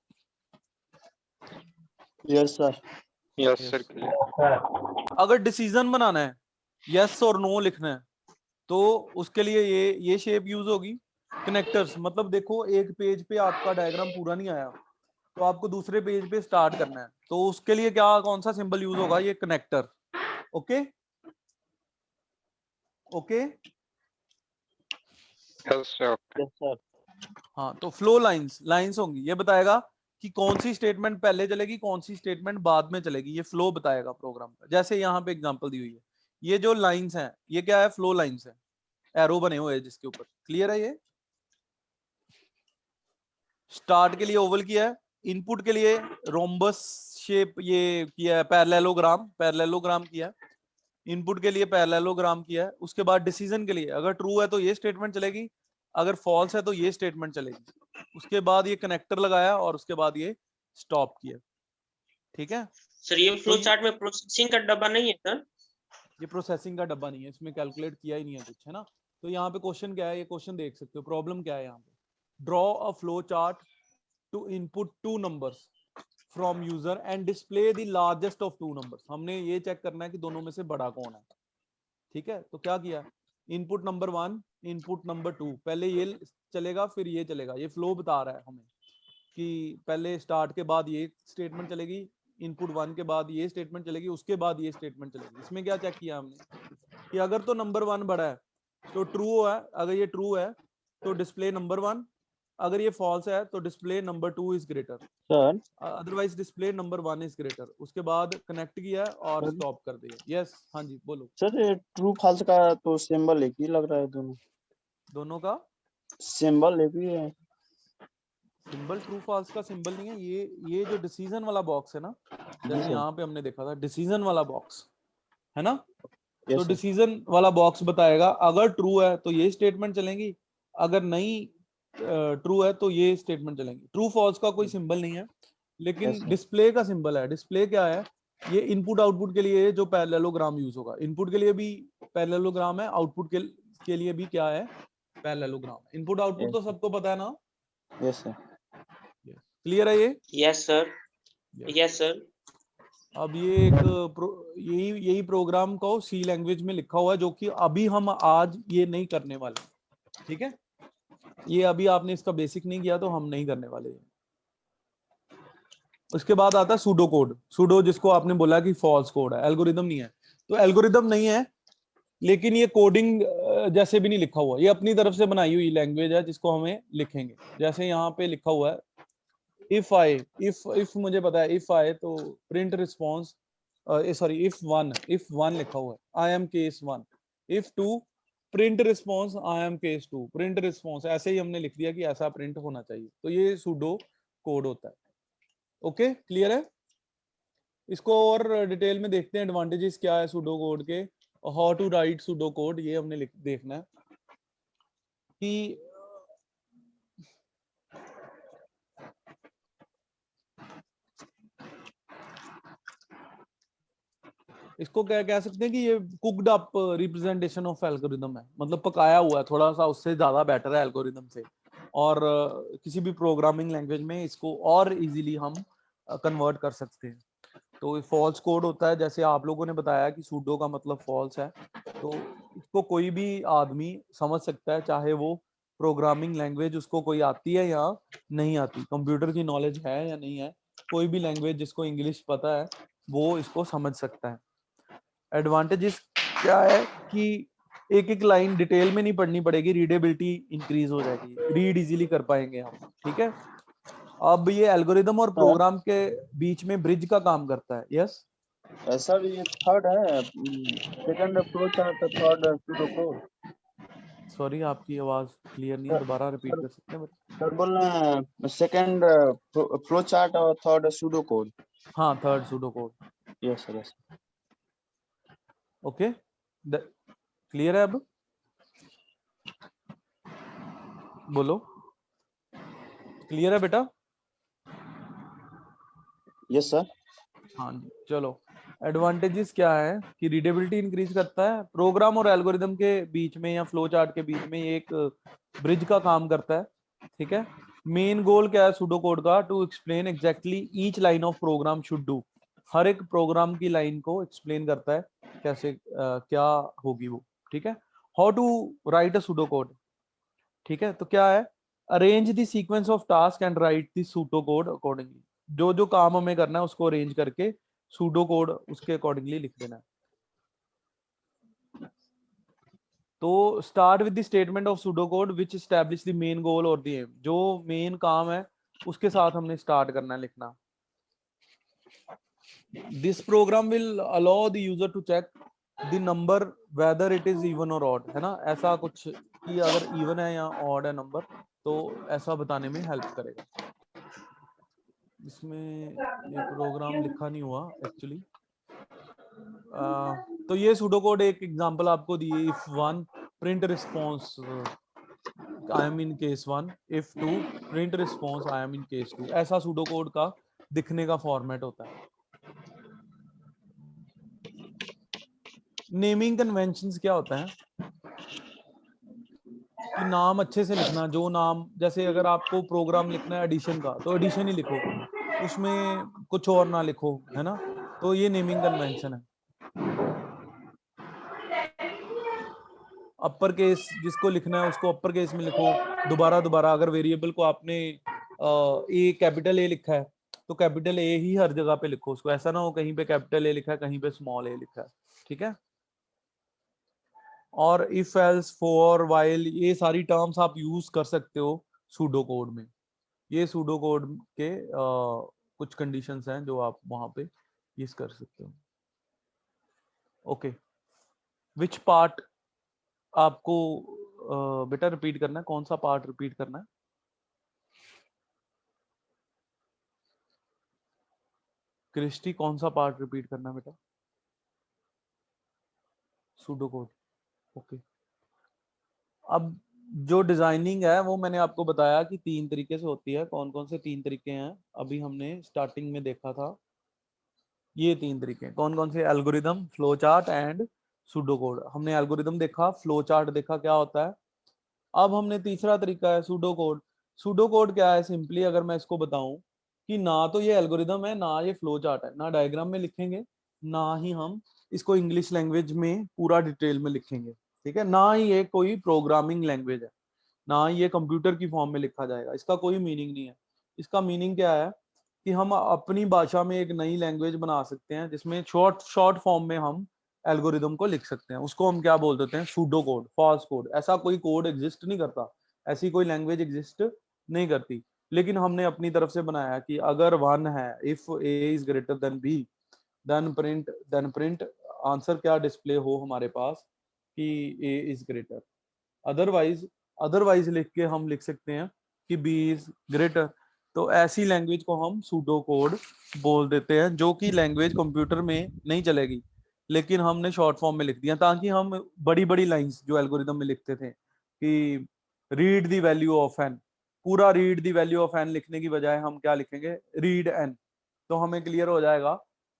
Yes, sir. Yes, Yes. sir. Clear. अगर डिसीजन बनाना है, यस और नो लिखना है, तो उसके लिए ये शेप यूज होगी। कनेक्टर्स मतलब देखो एक पेज पे आपका डायग्राम पूरा नहीं आया तो आपको दूसरे पेज पे स्टार्ट करना है, तो उसके लिए क्या कौन सा सिंबल यूज होगा, ये connector. Okay okay Yes, sir. Yes, sir. हाँ, तो फ्लो लाइंस होंगी, ये बताएगा कि कौन सी स्टेटमेंट पहले चलेगी, कौन सी स्टेटमेंट बाद में चलेगी, ये फ्लो बताएगा प्रोग्राम का। जैसे यहाँ पे एग्जांपल दी हुई है, ये जो लाइंस हैं ये क्या है, फ्लो लाइंस है, एरो बने हुए हैं जिसके ऊपर। क्लियर है? ये स्टार्ट के लिए ओवल किया है, इनपुट के लिए रोम्बस शेप ये किया है, पैरेललोग्राम किया है, इनपुट के लिए पैरेललोग्राम किया है। उसके बाद डिसीजन के लिए अगर ट्रू है तो ये स्टेटमेंट चलेगी, अगर फॉल्स है तो ये स्टेटमेंट चलेगी। उसके बाद ये कनेक्टर लगाया और उसके बाद ये स्टॉप किया। ठीक है सर ये फ्लो चार्ट में प्रोसेसिंग का डब्बा नहीं है सर? ये प्रोसेसिंग का डब्बा नहीं है, इसमें कैलकुलेट किया ही नहीं है कुछ, है ना। तो यहाँ पे क्वेश्चन क्या है, ये क्वेश्चन देख सकते हो, प्रॉब्लम क्या है यहाँ पे, draw a flow chart to input 2 numbers from user and display the largest of 2 numbers. हमने ये चेक करना है कि दोनों में से बड़ा कौन है। ठीक है, तो क्या किया, इनपुट नंबर 1, इनपुट नंबर 2, पहले ये चलेगा फिर ये चलेगा। ये फ्लो बता रहा है हमें कि पहले स्टार्ट के बाद ये स्टेटमेंट चलेगी, इनपुट 1 के बाद ये स्टेटमेंट चलेगी, उसके बाद ये स्टेटमेंट चलेगी। इसमें क्या चेक किया हमने कि अगर तो नंबर 1 बड़ा है तो ट्रू है, अगर ये ट्रू है तो डिस्प्ले नंबर 1, अगर ये फॉल्स है तो display number 2 is greater, Sir. Otherwise display number 1 is greater. उसके बाद कनेक्ट किया और Sir. स्टॉप कर दिया। यस हाँ जी बोलो। Sir, ये true false का तो symbol एक ही लग रहा है दोनों। दोनों का Symbol एक ही है। सिंबल ट्रू फॉल्स का सिंबल नहीं है, ये जो डिसीजन वाला बॉक्स है ना, जैसे sir. यहाँ पे हमने देखा था डिसीजन वाला बॉक्स है ना, Yes, तो sir. डिसीजन वाला बॉक्स बताएगा अगर ट्रू है तो ये स्टेटमेंट चलेंगी, अगर नहीं ट्रू है तो ये स्टेटमेंट चलेंगी। ट्रू फॉल्स का कोई सिंबल नहीं है, लेकिन Yes, sir. डिस्प्ले का सिंबल है। डिस्प्ले क्या है, ये इनपुट आउटपुट के लिए जो पैरेललोग्राम यूज होगा, इनपुट के लिए भी पैरेललोग्राम है, आउटपुट के लिए भी क्या है, पैरेललोग्राम। Input output Yes. तो सबको पता है ना। Yes, sir. क्लियर है ये? Yes sir, yes sir. अब ये एक यही प्रोग्राम को सी लैंग्वेज में लिखा हुआ है, जो कि अभी हम आज ये नहीं करने वाले। ठीक है, ये अभी आपने इसका बेसिक नहीं किया तो हम नहीं करने वाले। उसके बाद आता है सूडो कोड। सूडो जिसको आपने बोला कि फॉल्स कोड है, एल्गोरिदम नहीं है। तो एल्गोरिदम नहीं है लेकिन ये कोडिंग जैसे भी नहीं लिखा हुआ, ये अपनी तरफ से बनाई हुई लैंग्वेज है जिसको हमें लिखेंगे। जैसे यहाँ पे लिखा हुआ है इफ मुझे पता है इफ आई तो print response sorry if one लिखा हुआ है I am case 1, if 2 print response I am case 2, print response ऐसे ही हमने लिख दिया कि ऐसा प्रिंट होना चाहिए, तो ये सूडो कोड होता है। ओके क्लियर है? इसको और डिटेल में देखते हैं एडवांटेजेस क्या है सूडो कोड के, how to write pseudo code, ये हमने देखना है कि इसको क्या कह सकते हैं कि ये cooked up representation of algorithm है, मतलब पकाया हुआ है थोड़ा सा, उससे ज्यादा बेटर है एल्गोरिदम से। और किसी भी प्रोग्रामिंग लैंग्वेज में इसको और इजीली हम कन्वर्ट कर सकते हैं। तो फॉल्स कोड होता है, जैसे आप लोगों ने बताया कि सूडो का मतलब फॉल्स है, तो इसको कोई भी आदमी समझ सकता है, चाहे वो प्रोग्रामिंग लैंग्वेज उसको कोई आती है या नहीं आती, कंप्यूटर की नॉलेज है या नहीं है, कोई भी लैंग्वेज जिसको इंग्लिश पता है वो इसको समझ सकता है। एडवांटेजेस क्या है कि एक एक लाइन डिटेल में नहीं पढ़नी पड़ेगी, रीडेबिलिटी इंक्रीज हो जाएगी, रीड इजीली कर पाएंगे हम, ठीक है। अब ये एल्गोरिदम और प्रोग्राम के बीच में ब्रिज का काम करता है। यस सर ये थर्ड है, second flow chart, third pseudo code. Sorry आपकी आवाज क्लियर नहीं है, दोबारा रिपीट कर सकते हैं? सर बोल रहे हैं सेकंड फ्लो चार्ट और थर्ड सूडो कोड। हाँ third pseudo code. Yes sir yes. Okay clear है? अब बोलो क्लियर है बेटा? Yes sir. हाँ जी चलो, एडवांटेजेस क्या है कि रीडेबिलिटी इंक्रीज करता है, प्रोग्राम और एल्गोरिदम के बीच में या फ्लो चार्ट के बीच में एक ब्रिज का काम करता है, ठीक है। मेन गोल क्या है सूडो कोड का? To explain exactly each line of program should do, हर एक प्रोग्राम की लाइन को एक्सप्लेन करता है कैसे क्या होगी वो, ठीक है। How to write a pseudo code, ठीक है। तो क्या है? Arrange the sequence of task and write the pseudo code accordingly, जो जो काम हमें करना है उसको अरेंज करके सूडो कोड उसके अकॉर्डिंगली लिख देना है। तो start with the statement of pseudo code which establish the main goal और द एम, जो मेन काम है उसके साथ हमने स्टार्ट करना है लिखना। This program will allow the user to check the number whether it is even और ऑड, है ना, ऐसा कुछ कि अगर इवन है या ऑड है नंबर, तो ऐसा बताने में हेल्प करेगा। इसमें ये प्रोग्राम लिखा नहीं हुआ एक्चुअली, तो ये सूडो कोड एक एग्जांपल आपको दिए, if 1 print response I am in case 1, if 2 print response I am in case 2, ऐसा सूडो कोड का दिखने का फॉर्मेट होता है। नेमिंग कन्वेंशंस क्या होता है कि नाम अच्छे से लिखना, जो नाम, जैसे अगर आपको प्रोग्राम लिखना है एडिशन का तो एडिशन ही लिखो, उसमें कुछ और ना लिखो, है ना, तो ये नेमिंग कन्वेंशन है। अपर केस जिसको लिखना है उसको अपर केस में लिखो, दोबारा दोबारा, अगर वेरिएबल को आपने ए कैपिटल ए लिखा है तो कैपिटल ए ही हर जगह पे लिखो उसको, ऐसा ना हो कहीं पे कैपिटल ए लिखा है कहीं पे स्मॉल ए लिखा है, ठीक है। और इफ एल्स फॉर व्हाइल ये सारी टर्म्स आप यूज कर सकते हो सूडो कोड में, ये सूडो कोड के कुछ कंडीशंस हैं जो आप वहां पे यूज कर सकते हो। ओके विच पार्ट आपको बेटा रिपीट करना है, कौन सा पार्ट रिपीट करना है? क्रिस्टी कौन सा पार्ट रिपीट करना है बेटा? Pseudo code. ओके अब जो डिजाइनिंग है वो मैंने आपको बताया कि 3 तरीके से होती है। कौन कौन से 3 तरीके हैं? अभी हमने स्टार्टिंग में देखा था ये 3 तरीके। कौन कौन से? Algorithm, flow chart and pseudo code. हमने एल्गोरिदम देखा, फ्लो चार्ट देखा क्या होता है। अब हमने तीसरा तरीका है सूडो कोड। सूडो कोड क्या है? सिंपली अगर मैं इसको बताऊं कि ना तो ये एल्गोरिदम है ना ये फ्लो चार्ट है, ना डायग्राम में लिखेंगे ना ही हम इसको इंग्लिश लैंग्वेज में पूरा डिटेल में लिखेंगे, ठीक है, ना ही ये कोई प्रोग्रामिंग लैंग्वेज है, ना ही ये कंप्यूटर की फॉर्म में लिखा जाएगा। इसका कोई मीनिंग नहीं है। इसका मीनिंग क्या है कि हम अपनी भाषा में एक नई लैंग्वेज बना सकते हैं जिसमें शॉर्ट फॉर्म में हम एल्गोरिदम को लिख सकते हैं। उसको हम क्या बोल देते हैं, सूडो कोड, फॉल्स कोड। ऐसा कोई कोड एग्जिस्ट नहीं करता, ऐसी कोई लैंग्वेज एग्जिस्ट नहीं करती, लेकिन हमने अपनी तरफ से बनाया कि अगर 1 है, if a is greater than b, then print answer क्या डिस्प्ले हो हमारे पास कि a इज ग्रेटर। अदरवाइज लिख के हम लिख सकते हैं कि b इज ग्रेटर। तो ऐसी लैंग्वेज को हम सूडो कोड बोल देते हैं, जो कि लैंग्वेज कंप्यूटर में नहीं चलेगी, लेकिन हमने शॉर्ट फॉर्म में लिख दिया, ताकि हम बड़ी बड़ी लाइंस जो एल्गोरिदम में लिखते थे कि read the value of N, पूरा read the value of N लिखने की बजाय हम क्या लिखेंगे, रीड एन। तो हमें क्लियर हो जाएगा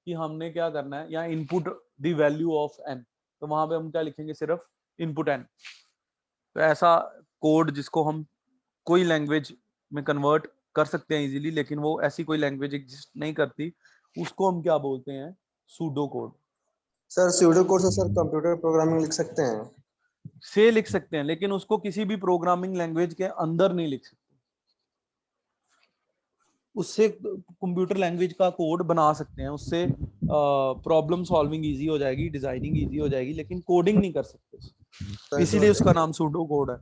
कि हमने क्या करना है, या input the value of n, तो वहां पे हम क्या लिखेंगे, सिर्फ इनपुट एन। तो ऐसा कोड जिसको हम कोई लैंग्वेज में कन्वर्ट कर सकते हैं इजीली, लेकिन वो ऐसी कोई लैंग्वेज एग्जिस्ट नहीं करती, उसको हम क्या बोलते हैं, pseudo code sir pseudo code से सर कंप्यूटर प्रोग्रामिंग लिख सकते हैं? से लिख सकते हैं, लेकिन उसको किसी भी प्रोग्रामिंग लैंग्वेज के अंदर नहीं लिख सकते। उससे कंप्यूटर लैंग्वेज का कोड बना सकते हैं, उससे प्रॉब्लम सॉल्विंग इजी हो जाएगी, डिजाइनिंग इजी हो जाएगी, लेकिन कोडिंग नहीं कर सकते, इसीलिए उसका नाम सूडो कोड है।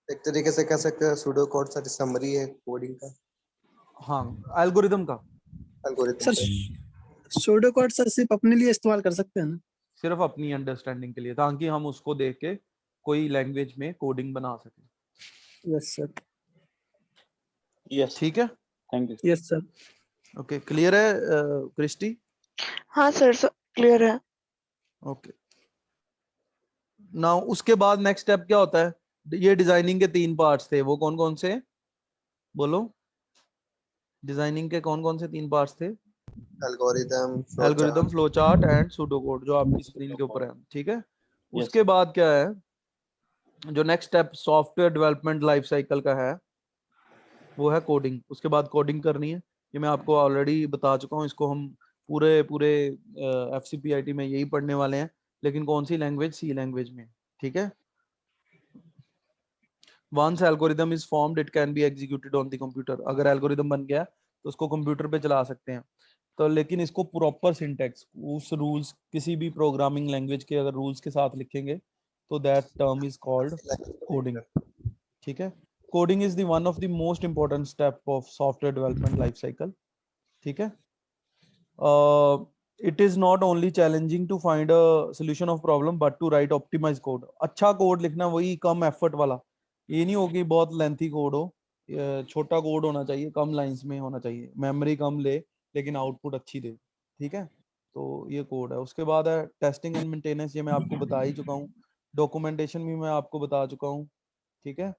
एक तरीके से कह सकते हैं सूडो कोड सर समरी है कोडिंग का, हाँ, एल्गोरिदम का, एल्गोरिथम सर का। सूडो कोड सर सिर्फ अपने लिए इस्तेमाल कर सकते हैं ना? सिर्फ अपनी अंडरस्टैंडिंग के लिए, ताकि हम उसको देख के कोई लैंग्वेज में कोडिंग बना सके। Yes sir. Yes. ठीक है, Thank you. Yes sir. Okay, clear है क्रिस्टी? हाँ सर, क्लियर है। ओके, नाउ उसके बाद नेक्स्ट स्टेप क्या होता है? ये डिजाइनिंग के 3 पार्ट्स थे, वो कौन कौन से, बोलो। डिजाइनिंग के कौन कौन से 3 पार्ट्स थे? Algorithm, flow chart and pseudo code, जो आपकी स्क्रीन के ऊपर है, ठीक है। उसके बाद क्या है, जो next step software development life cycle का है, वो है कोडिंग। उसके बाद कोडिंग करनी है, ये मैं आपको ऑलरेडी बता चुका हूँ। इसको हम पूरे FCPIT में यही पढ़ने वाले हैं, लेकिन कौन सी लैंग्वेज, सी लैंग्वेज में, ठीक है। Once algorithm is formed, it can be executed on the computer. अगर एल्गोरिदम बन गया तो उसको कंप्यूटर पे चला सकते हैं। तो लेकिन इसको प्रॉपर सिंटैक्स, उस रूल्स, किसी भी प्रोग्रामिंग लैंग्वेज के अगर रूल्स के साथ लिखेंगे तो that term is called coding, ठीक है। Coding is the one of the most important step of software development life cycle, ठीक है। It is not only challenging to find a solution of problem, but to write optimize code. अच्छा कोड लिखना, वही कम एफर्ट वाला, ये नहीं हो कि बहुत लेंथी कोड हो, छोटा कोड होना चाहिए, कम लाइंस में होना चाहिए, मेमोरी कम ले लेकिन आउटपुट अच्छी दे, ठीक है। तो ये कोड है। उसके बाद है टेस्टिंग एंड मेंटेनेंस, ये मैं आपको बता ही चुका हूँ। डॉक्यूमेंटेशन भी मैं आपको बता चुका हूँ, ठीक है।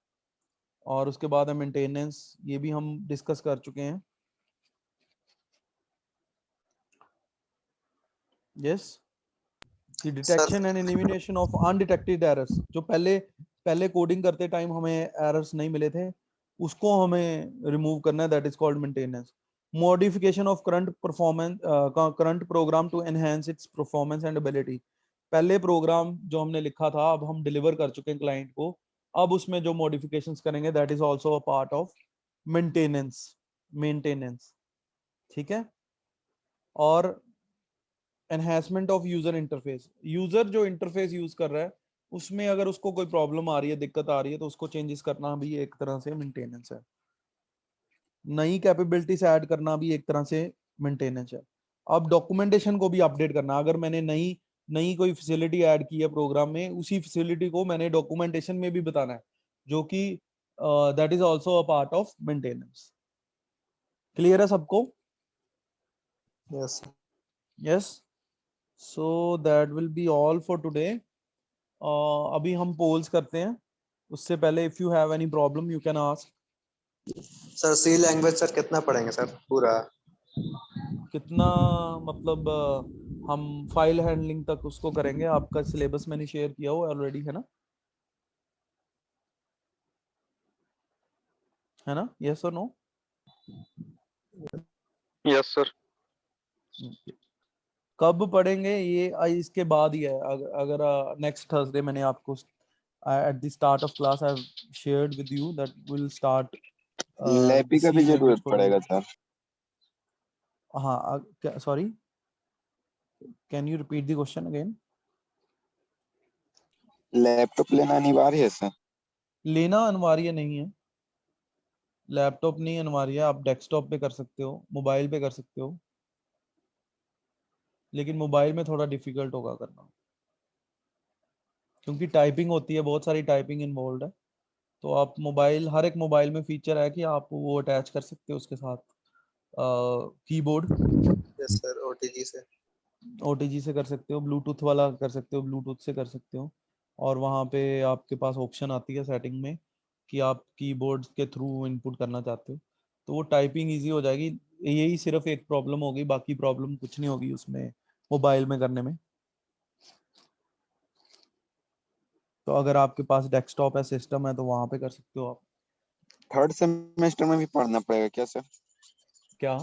और उसके बाद है मेंटेनेंस, ये भी हम डिस्कस कर चुके हैं। Yes, the detection and elimination of undetected errors, जो पहले कोडिंग करते टाइम हमें एरर्स नहीं मिले थे, उसको हमें रिमूव करना है, that is called maintenance. Modification of current program to enhance its performance and ability, पहले प्रोग्राम जो हमने लिखा था अब हम डिलीवर कर चुके हैं क्लाइंट को, अब उसमें जो मॉडिफिकेशंस करेंगे that is also a part of maintenance, ठीक है। और enhancement of user interface, user जो इंटरफेस यूज कर रहा है उसमें अगर उसको कोई प्रॉब्लम आ रही है, दिक्कत आ रही है, तो उसको चेंजेस करना भी एक तरह से मेंटेनेंस है। नई कैपेबिलिटीज ऐड करना भी एक तरह से मेंटेनेंस है। अब डॉक्यूमेंटेशन को भी अपडेट करना, अगर मैंने नई कोई फैसिलिटी ऐड की है प्रोग्राम में, उसी फैसिलिटी को मैंने डॉक्यूमेंटेशन में भी बताना है, जो कि that is also a part of maintenance. Clear है सबको? Yes yes, so that will be all for today. अभी हम पोल्स करते हैं, उससे पहले if you have any problem you can ask. Sir, C language sir कितना पढ़ेंगे सर पूरा? कितना मतलब हम फाइल हैंडलिंग तक उसको करेंगे, आपका सिलेबस मैंने शेयर किया हुआ ऑलरेडी, है ना, यस और नो? Yes sir. कब पढ़ेंगे ये इसके बाद ही है। अगर नेक्स्ट थर्सडे मैंने आपको at the start of class I've shared with you that we'll start lappy का भी जरूरत पड़ेगा सर। हाँ, sorry, can you repeat the question again? Laptop लेना अनिवार्य है सर? लेना अनिवार्य नहीं है, लैपटॉप नहीं अनिवार्य है, आप डेस्कटॉप पे कर सकते हो, मोबाइल पे कर सकते हो, लेकिन मोबाइल में थोड़ा डिफिकल्ट होगा करना, क्योंकि टाइपिंग होती है, बहुत सारी टाइपिंग इन्वॉल्व है। तो आप मोबाइल, हर एक मोबाइल में फीचर है कि आप वो अटैच कर सकते हो उसके साथ कीबोर्ड, Yes, sir. OTG से. OTG से कर सकते हो, ब्लूटूथ वाला कर सकते हो, ब्लूटूथ से कर सकते हो, और वहाँ पे आपके पास ऑप्शन आती है सेटिंग में कि आप कीबोर्ड के थ्रू इनपुट करना चाहते हो, तो वो टाइपिंग इजी हो जाएगी। यही सिर्फ एक प्रॉब्लम होगी, बाकी प्रॉब्लम कुछ नहीं होगी उसमें मोबाइल में करने में। तो अगर आपके पास डेस्कटॉप है, सिस्टम है, तो वहाँ पे कर सकते हो आप। थर्ड सेमेस्टर में भी पढ़ना पड़ेगा क्या सर? क्या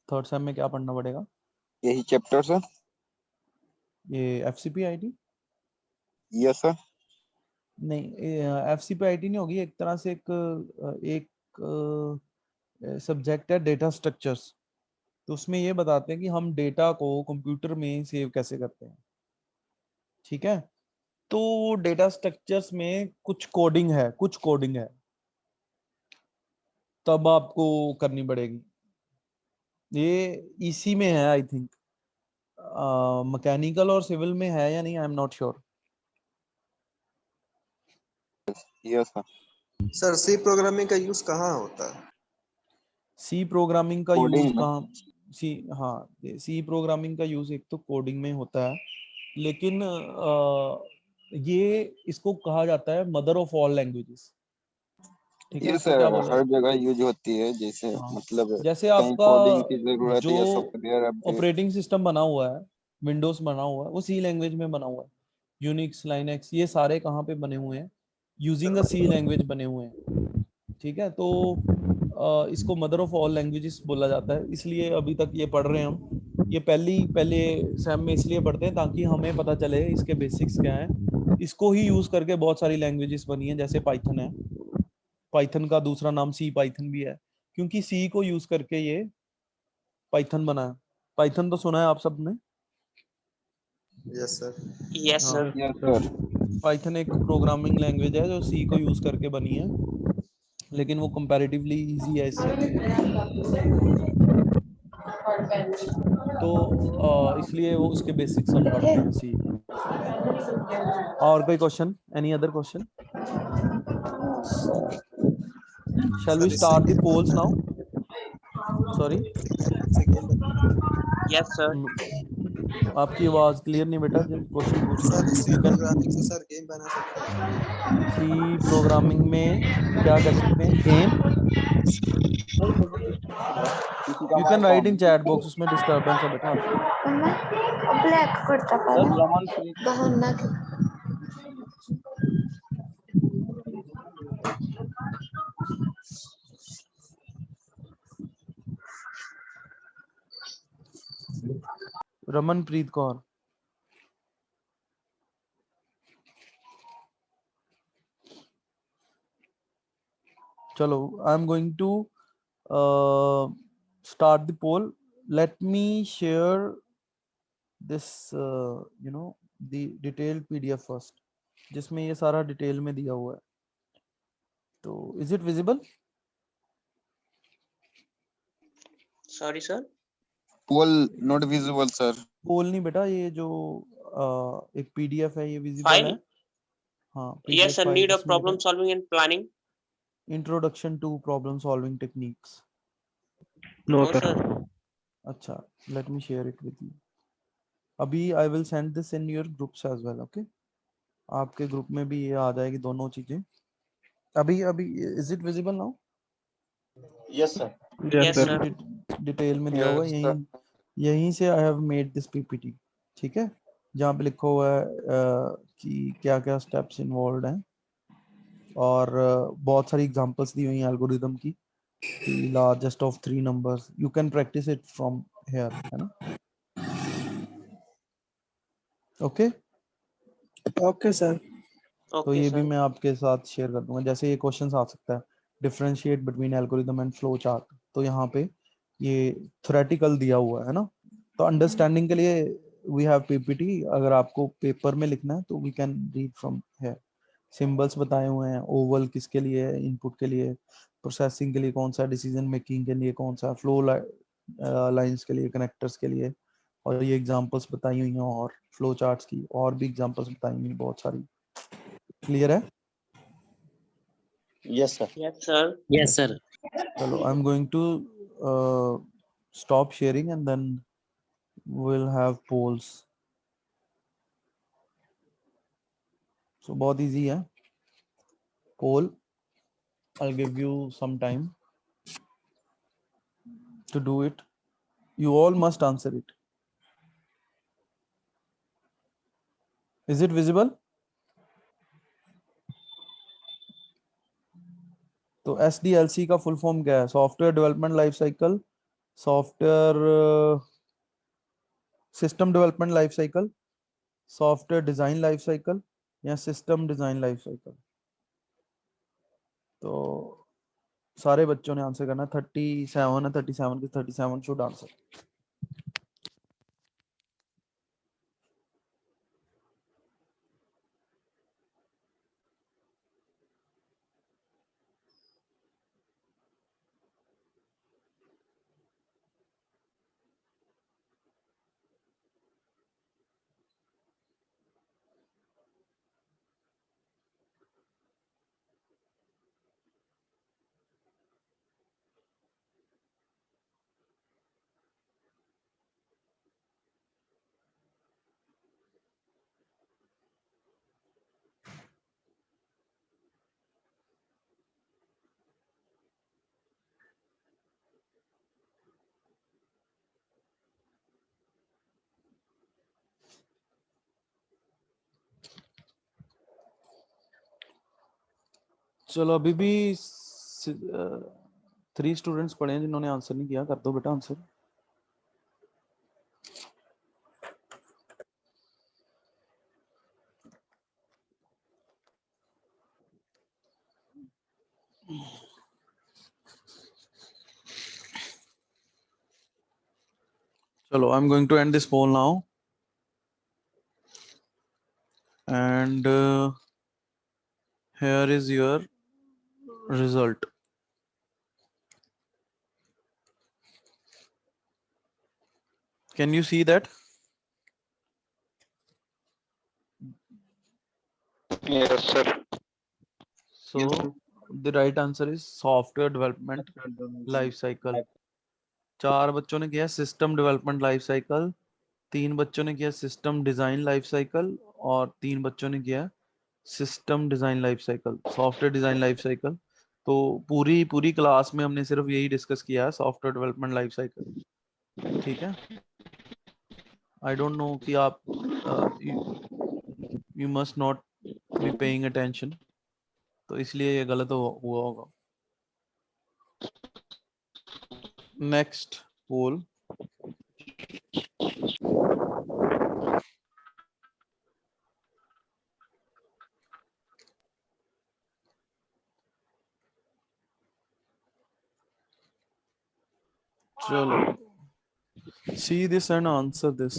थर्ड सेम में क्या पढ़ना पड़ेगा? यही चैप्टर सर? ये FCPIT? Yes sir. नहीं, FCPIT नहीं होगी, एक तरह से एक सब्जेक्ट है डेटा स्ट्रक्चर्स। तो उसमें ये बताते हैं कि हम डेटा को कंप्यूटर में सेव कैसे करते हैं, ठीक है। तो डेटा स्ट्रक्चर्स में कुछ कोडिंग है, तब आपको करनी पड़ेगी। ये इसी में है आई थिंक, मैकेनिकल और सिविल में है या नहीं, I am not sure. Yes sir. Sir, C programming का use कहाँ होता है? सी प्रोग्रामिंग का Coding यूज में। कहाँ? सी प्रोग्रामिंग का यूज एक तो कोडिंग में होता है, लेकिन ये इसको कहा जाता है मदर ऑफ ऑल लैंग्वेजेस, ठीक है। ये इसको क्या सर बोला? हर जगह यूज होती है, जैसे हाँ, मतलब जैसे कहीं आपका कोडिंग की जरूरत जो है या सॉफ्टवेयर अपडेट। ऑपरेटिंग सिस्टम बना हुआ है, विंडोज बना हुआ है, वो सी लैंग्वेज में बना हुआ है। यूनिक्स, लाइनक्स, ये सारे कहाँ पे बने हुए हैं? यूजिंग अ सी लैंग्वेज बने हुए हैं, ठीक है। तो इसको मदर ऑफ ऑल लैंग्वेजेस बोला जाता है, इसलिए अभी तक ये पढ़ रहे हैं हम। ये पहले सेम में इसलिए पढ़ते हैं ताकि हमें पता चले इसके बेसिक्स क्या हैं। इसको ही यूज करके बहुत सारी लैंग्वेजेस बनी है, जैसे पाइथन है, पाइथन का दूसरा नाम सी पाइथन भी है, क्योंकि सी को यूज करके ये पाइथन बना है। पाइथन तो सुना है आप सबने? Yes, sir. यस हाँ, सर। Yes sir. पाइथन एक प्रोग्रामिंग लैंग्वेज है जो सी को यूज करके बनी है, लेकिन वो कंपैरेटिवली इजी है इससे। तो इसलिए वो उसके बेसिक्स हम पढ़ते हैं सी। और कोई question? Any other question? Shall we Sir, start the polls now? Sorry, yes sir. आपकी आवाज क्लियर नहीं बेटा, जो क्वेश्चन पूछ रहा sir, हूँ। C programming से sir game बना सकते हैं. सी प्रोग्रामिंग में क्या कर सकते हैं? Game? You can write in chat box, उसमें डिस्टरबेंस है बेटा आपकी। ब्लॅक कुर्ता सर पाहिजे रमन प्रीत बहाना की रमनप्रीत कौर। चलो, I am going to start the poll. Let me share this the detailed PDF first, जिसमें ये सारा डिटेल में दिया हुआ है। तो is it visible? Sorry sir. Poll not visible sir. Poll नहीं बेटा, ये जो एक PDF है ये विजिबल फाइल? है। हाँ, yes PDF sir, file need of जिसमें problem solving and planning. Introduction to problem solving techniques. No no sir sir. अच्छा, let me share it with you. अभी I will send this in your groups as well, okay. आपके ग्रुप में भी ये आ जाएगी दोनों चीजें। अभी is it visible now? Yes, sir. Yes sir. Detail में दिया हुआ है, Yes, यहीं से I have made this PPT, ठीक है। जहाँ पे लिखा हुआ है कि क्या क्या स्टेप्स इन्वॉल्व हैं, और बहुत सारी एग्जांपल्स दी हुई हैं एल्गोरिदम की, largest of 3 numbers, you can practice it from here, है ना। Okay, okay sir. तो ओके ये भी सर। मैं आपके साथ शेयर कर दूंगा। जैसे ये क्वेश्चन आ सकता है, differentiate between algorithm and flow chart, तो यहाँ पे ये थ्योरेटिकल दिया हुआ है ना, तो अंडरस्टैंडिंग के लिए वी हैव पीपीटी, अगर आपको पेपर में लिखना है तो वी कैन रीड फ्रॉम है। सिंबल्स बताए हुए हैं, ओवल किसके लिए है, इनपुट के लिए, प्रोसेसिंग के लिए कौन सा, डिसीजन मेकिंग के लिए कौन सा, फ्लो लाइंस के लिए, कनेक्टर्स के लिए, और ये एग्जांपल्स बताई हुई हैं, और फ्लो चार्ट्स की और भी एग्जांपल्स बताई हुई हैं बहुत सारी। क्लियर है? Yes sir. Yes, sir. Yes, sir. चलो, I am going to stop sharing and then we'll have polls. So बहुत easy है poll. I'll give you some time to do it. You all must answer it. Is it visible? तो SDLC का फुल फॉर्म क्या है? Software development life cycle, software system development life cycle, software design life cycle, या सिस्टम डिजाइन लाइफ साइकिल? तो सारे बच्चों ने आंसर करना। 37 है, 37 के 37 शुड आंसर। चलो, अभी भी 3 स्टूडेंट्स पढ़े हैं जिन्होंने आंसर नहीं किया। कर दो बेटा आंसर। चलो, I am going to end this poll now and here is your result. Can you see that? Yes sir. So the right answer is software development life cycle. 4 बच्चों ने किया सिस्टम डेवलपमेंट लाइफ साइकिल, 3 बच्चों ने किया सिस्टम डिजाइन लाइफ साइकिल, और 3 बच्चों ने किया system design life cycle, software design life cycle. तो पूरी पूरी क्लास में हमने सिर्फ यही डिस्कस किया है, सॉफ्टवेयर डेवलपमेंट लाइफ साइकिल। ठीक है? आई डोंट नो कि आप you must not be paying attention, तो इसलिए ये गलत हुआ होगा। नेक्स्ट पोल। चलो, see this and answer this.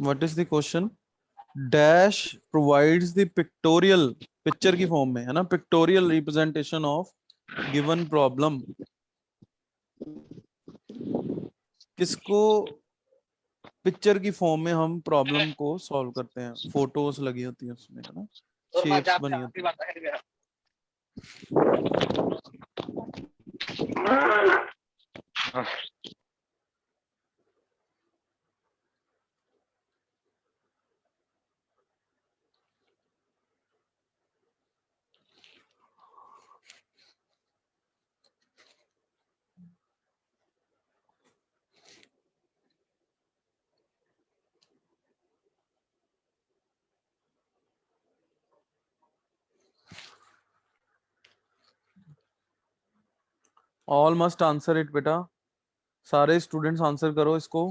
What is the question? Dash provides the pictorial, picture की फॉर्म में है ना, pictorial representation of given problem. किसको पिक्चर की फॉर्म में हम प्रॉब्लम को सॉल्व करते हैं? फोटोज लगी होती है उसमें, है ना, शेप्स बनी होती है। ऑल मस्ट आंसर इट बेटा, सारे स्टूडेंट्स आंसर करो इसको।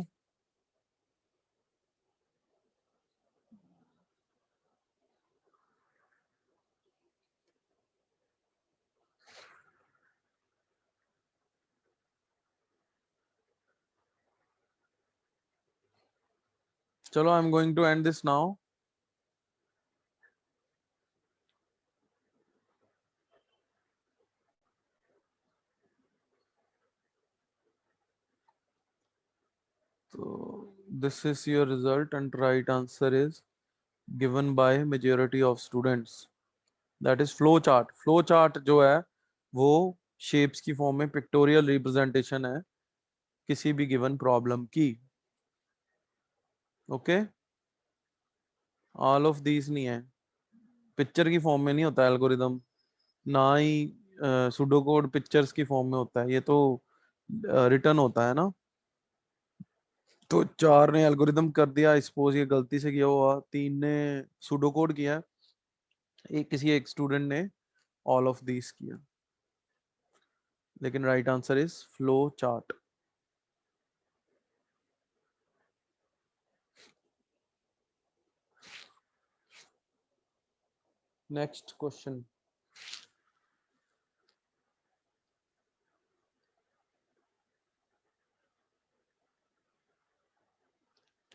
चलो, I am going to end this now. So this is your result and right answer is given by majority of students. That is flow chart. Flow chart जो है वो shapes की form में pictorial representation है किसी भी given problem की. Okay? All of these नहीं है. Picture की form में नहीं होता algorithm. ना ही pseudocode pictures की form में होता है. ये तो written होता है ना. तो 4 ने एल्गोरिदम कर दिया, सपोज ये गलती से किया हुआ, 3 ने सूडो कोड किया, किसी एक स्टूडेंट ने ऑल ऑफ दीस किया. लेकिन right answer is flow chart. Next question.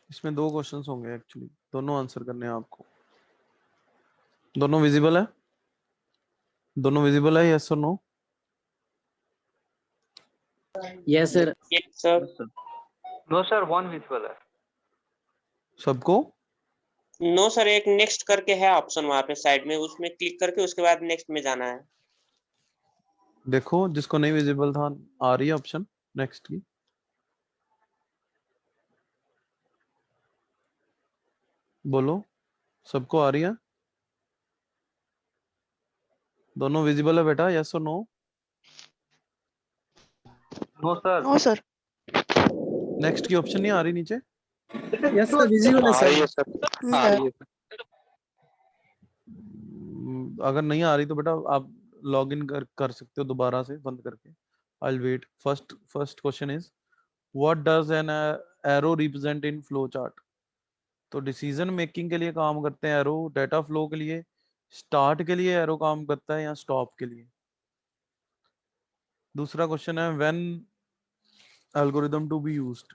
इसमें 2 क्वेश्चंस होंगे एक्चुअली, दोनों आंसर करने हैं आपको. दोनों विजिबल है? दोनों विजिबल है, यस और no? Yes sir. Yes, sir. No sir, one visual है. सबको? नो सर, एक नेक्स्ट करके है ऑप्शन वहां पे साइड में, उसमें क्लिक करके उसके बाद नेक्स्ट में जाना है. देखो, जिसको नहीं विजिबल था आ रही है ऑप्शन नेक्स्ट की. बोलो, सबको आ रही है? दोनों विजिबल है बेटा, यस और no? No sir. No sir. Next की ऑप्शन नहीं आ रही नीचे? यस सर, विजिबल है सर. अगर नहीं आ रही तो बेटा आप लॉग इन कर सकते हो दोबारा से बंद करके. I will wait. First question is what does an arrow represent in flow chart. तो डिसीजन मेकिंग के लिए काम करते हैं एरो, डेटा फ्लो के लिए, स्टार्ट के लिए एरो काम करता है या स्टॉप के लिए. दूसरा क्वेश्चन है when algorithm to be used.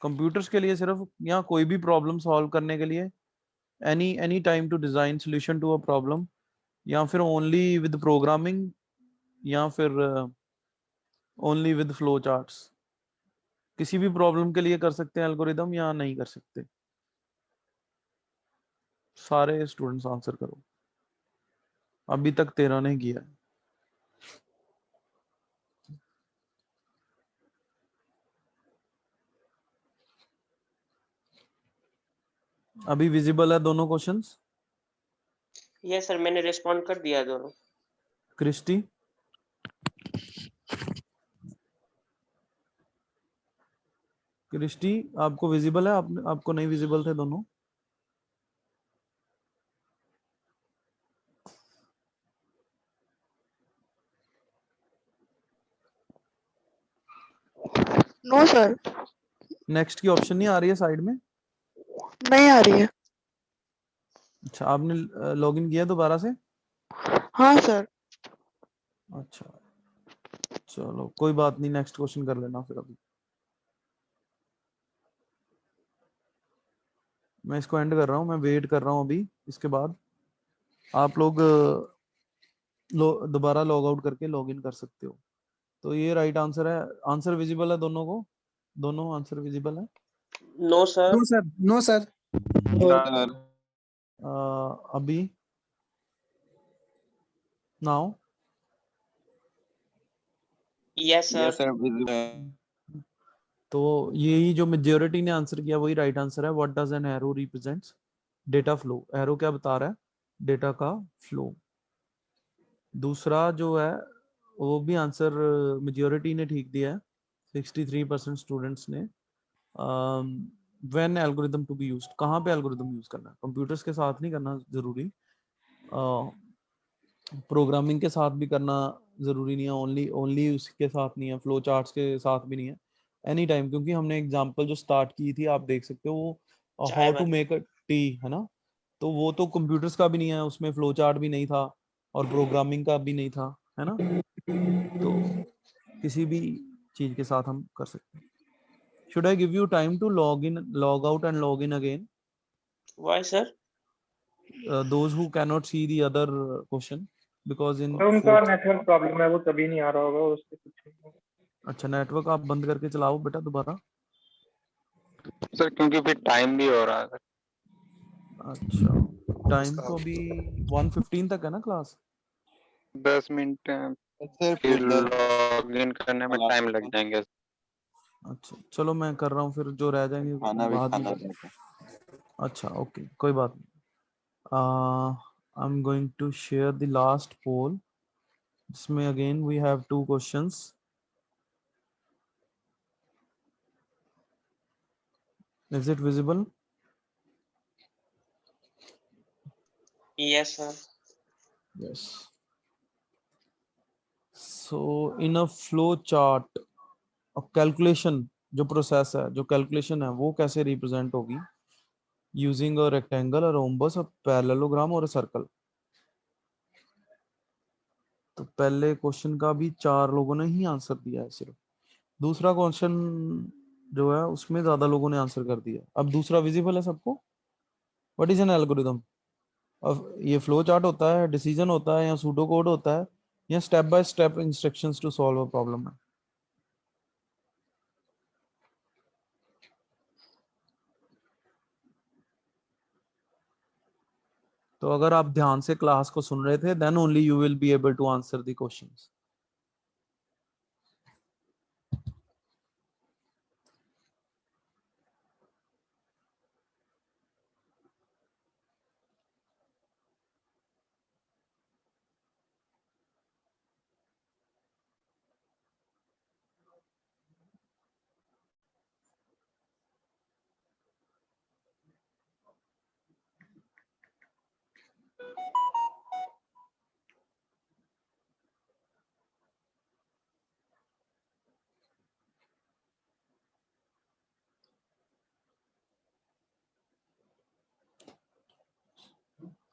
Computers के लिए सिर्फ या कोई भी प्रॉब्लम सॉल्व करने के लिए, any time to design solution to a problem, या फिर ओनली विद प्रोग्रामिंग, या फिर ओनली विद फ्लो चार्ट्स. किसी भी प्रॉब्लम के लिए कर सकते हैं एल्गोरिदम या नहीं कर सकते. सारे स्टूडेंट्स आंसर करो. अभी तक 13 ने किया है. अभी विजिबल है दोनों क्वेश्चंस? यस सर, मैंने रिस्पॉन्ड कर दिया दोनों. क्रिस्टी? क्रिस्टी आपको विजिबल है? आपको नहीं विजिबल थे दोनों? No sir. नेक्स्ट की ऑप्शन नहीं आ रही है साइड में? नहीं आ रही है. अच्छा, आपने लॉगिन किया दोबारा से? हाँ सर. अच्छा, चलो कोई बात नहीं, नेक्स्ट क्वेश्चन कर लेना फिर. अभी मैं इसको एंड कर रहा हूँ, मैं वेट कर रहा हूँ अभी. इसके बाद आप लोग दोबारा लॉग आउट करके लॉग इन कर सकते हो. तो ये राइट आंसर है. आंसर विजिबल है दोनों को? दोनों आंसर विजिबल है? No sir. No sir. No sir. अभी now? Yes sir. Sir visible. तो यही जो मेजॉरिटी ने आंसर किया वही राइट आंसर है. What does an arrow represents? Data flow. Arrow क्या बता रहा है? डेटा का फ्लो. दूसरा जो है वो भी आंसर मेजॉरिटी ने ठीक दिया है, 63% स्टूडेंट्स ने. When algorithm to be used. कहाँ पे एल्गोरिदम यूज करना है? कंप्यूटर्स के साथ नहीं करना जरूरी, प्रोग्रामिंग के साथ भी करना जरूरी नहीं है, ओनली उसके साथ नहीं है, फ्लो चार्ट्स के साथ भी नहीं है, एनी टाइम. क्योंकि हमने एग्जांपल जो स्टार्ट की थी आप देख सकते हो, वो how to make a tea है ना, तो वो तो कंप्यूटर्स का भी नहीं है, उसमें फ्लो चार्ट भी नहीं था और प्रोग्रामिंग का भी नहीं था, है ना. तो किसी भी चीज के साथ हम कर सकते हैं. Should I give you time to log in, log out and log in again? Why, sir? Those who cannot see the other question, because in उनका fourth- नेटवर्क प्रॉब्लम है, वो तभी नहीं आ रहा होगा, उससे कुछ नहीं होगा। अच्छा, नेटवर्क आप बंद करके चलाओ बेटा दोबारा। सर क्योंकि फिर टाइम भी हो रहा है सर। अच्छा, टाइम तो अभी 1:15 तक है ना क्लास। 10 मिनट है, फिर लॉग इन करने में टाइम लग जाएंगे। अच्छा चलो मैं कर रहा हूँ, फिर जो रह जाएंगे बाद में कर। अच्छा ओके, कोई बात नहीं। I am going to share the last poll, जिसमें again we have 2 questions. Is it visible? Yes, sir. Yes. So in a flow chart, a calculation जो प्रोसेस है, जो कैलकुलेशन है, वो कैसे रिप्रेजेंट होगी? Using a rectangle, a rhombus, a parallelogram और अ सर्कल। तो पहले क्वेश्चन का भी 4 लोगों ने ही आंसर दिया है सिर्फ। दूसरा क्वेश्चन जो है उसमें ज्यादा लोगों ने आंसर कर दिया। अब दूसरा विजिबल है सबको? What is an algorithm? अब ये फ्लो चार्ट होता है, डिसीजन होता है, या सूडो कोड होता है, या step by step instructions to solve a problem है? तो अगर आप ध्यान से क्लास को सुन रहे थे, then only you will be able to answer the questions.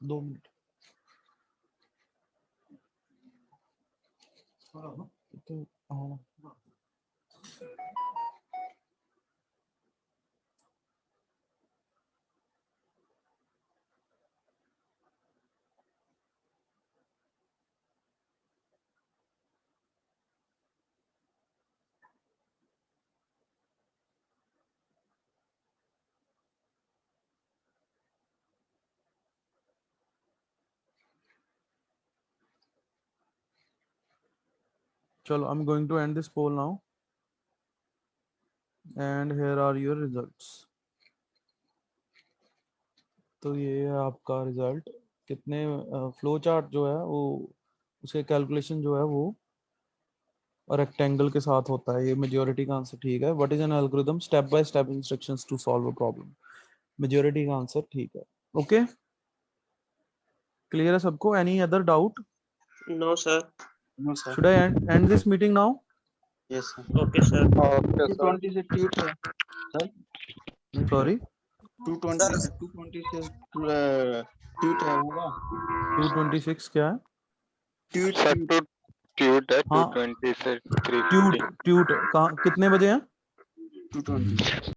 दो मिनट। चलो, I'm going to end this poll now, and here are your results. तो ये है आपका रिजल्ट। कितने फ्लो चार्ट जो है वो, उसके कैलकुलेशन जो है वो रेक्टेंगल के साथ होता है। ये मेजॉरिटी का आंसर ठीक है। What is an algorithm? Step by step instructions to solve a problem. Majority का आंसर ठीक है। ओके, क्लियर है सबको? Any other doubt? No, sir. No sir. Should I end this meeting now? Yes, sir. Okay, sir. Okay sir. 220 से ट्वीट है सर। सॉरी, 220 से ट्वीट है होगा। 226 क्या है? ट्वीट सर ट्यूट है हाँ, 220 से 350। ट्यूट कहाँ, कितने बजे हैं? 220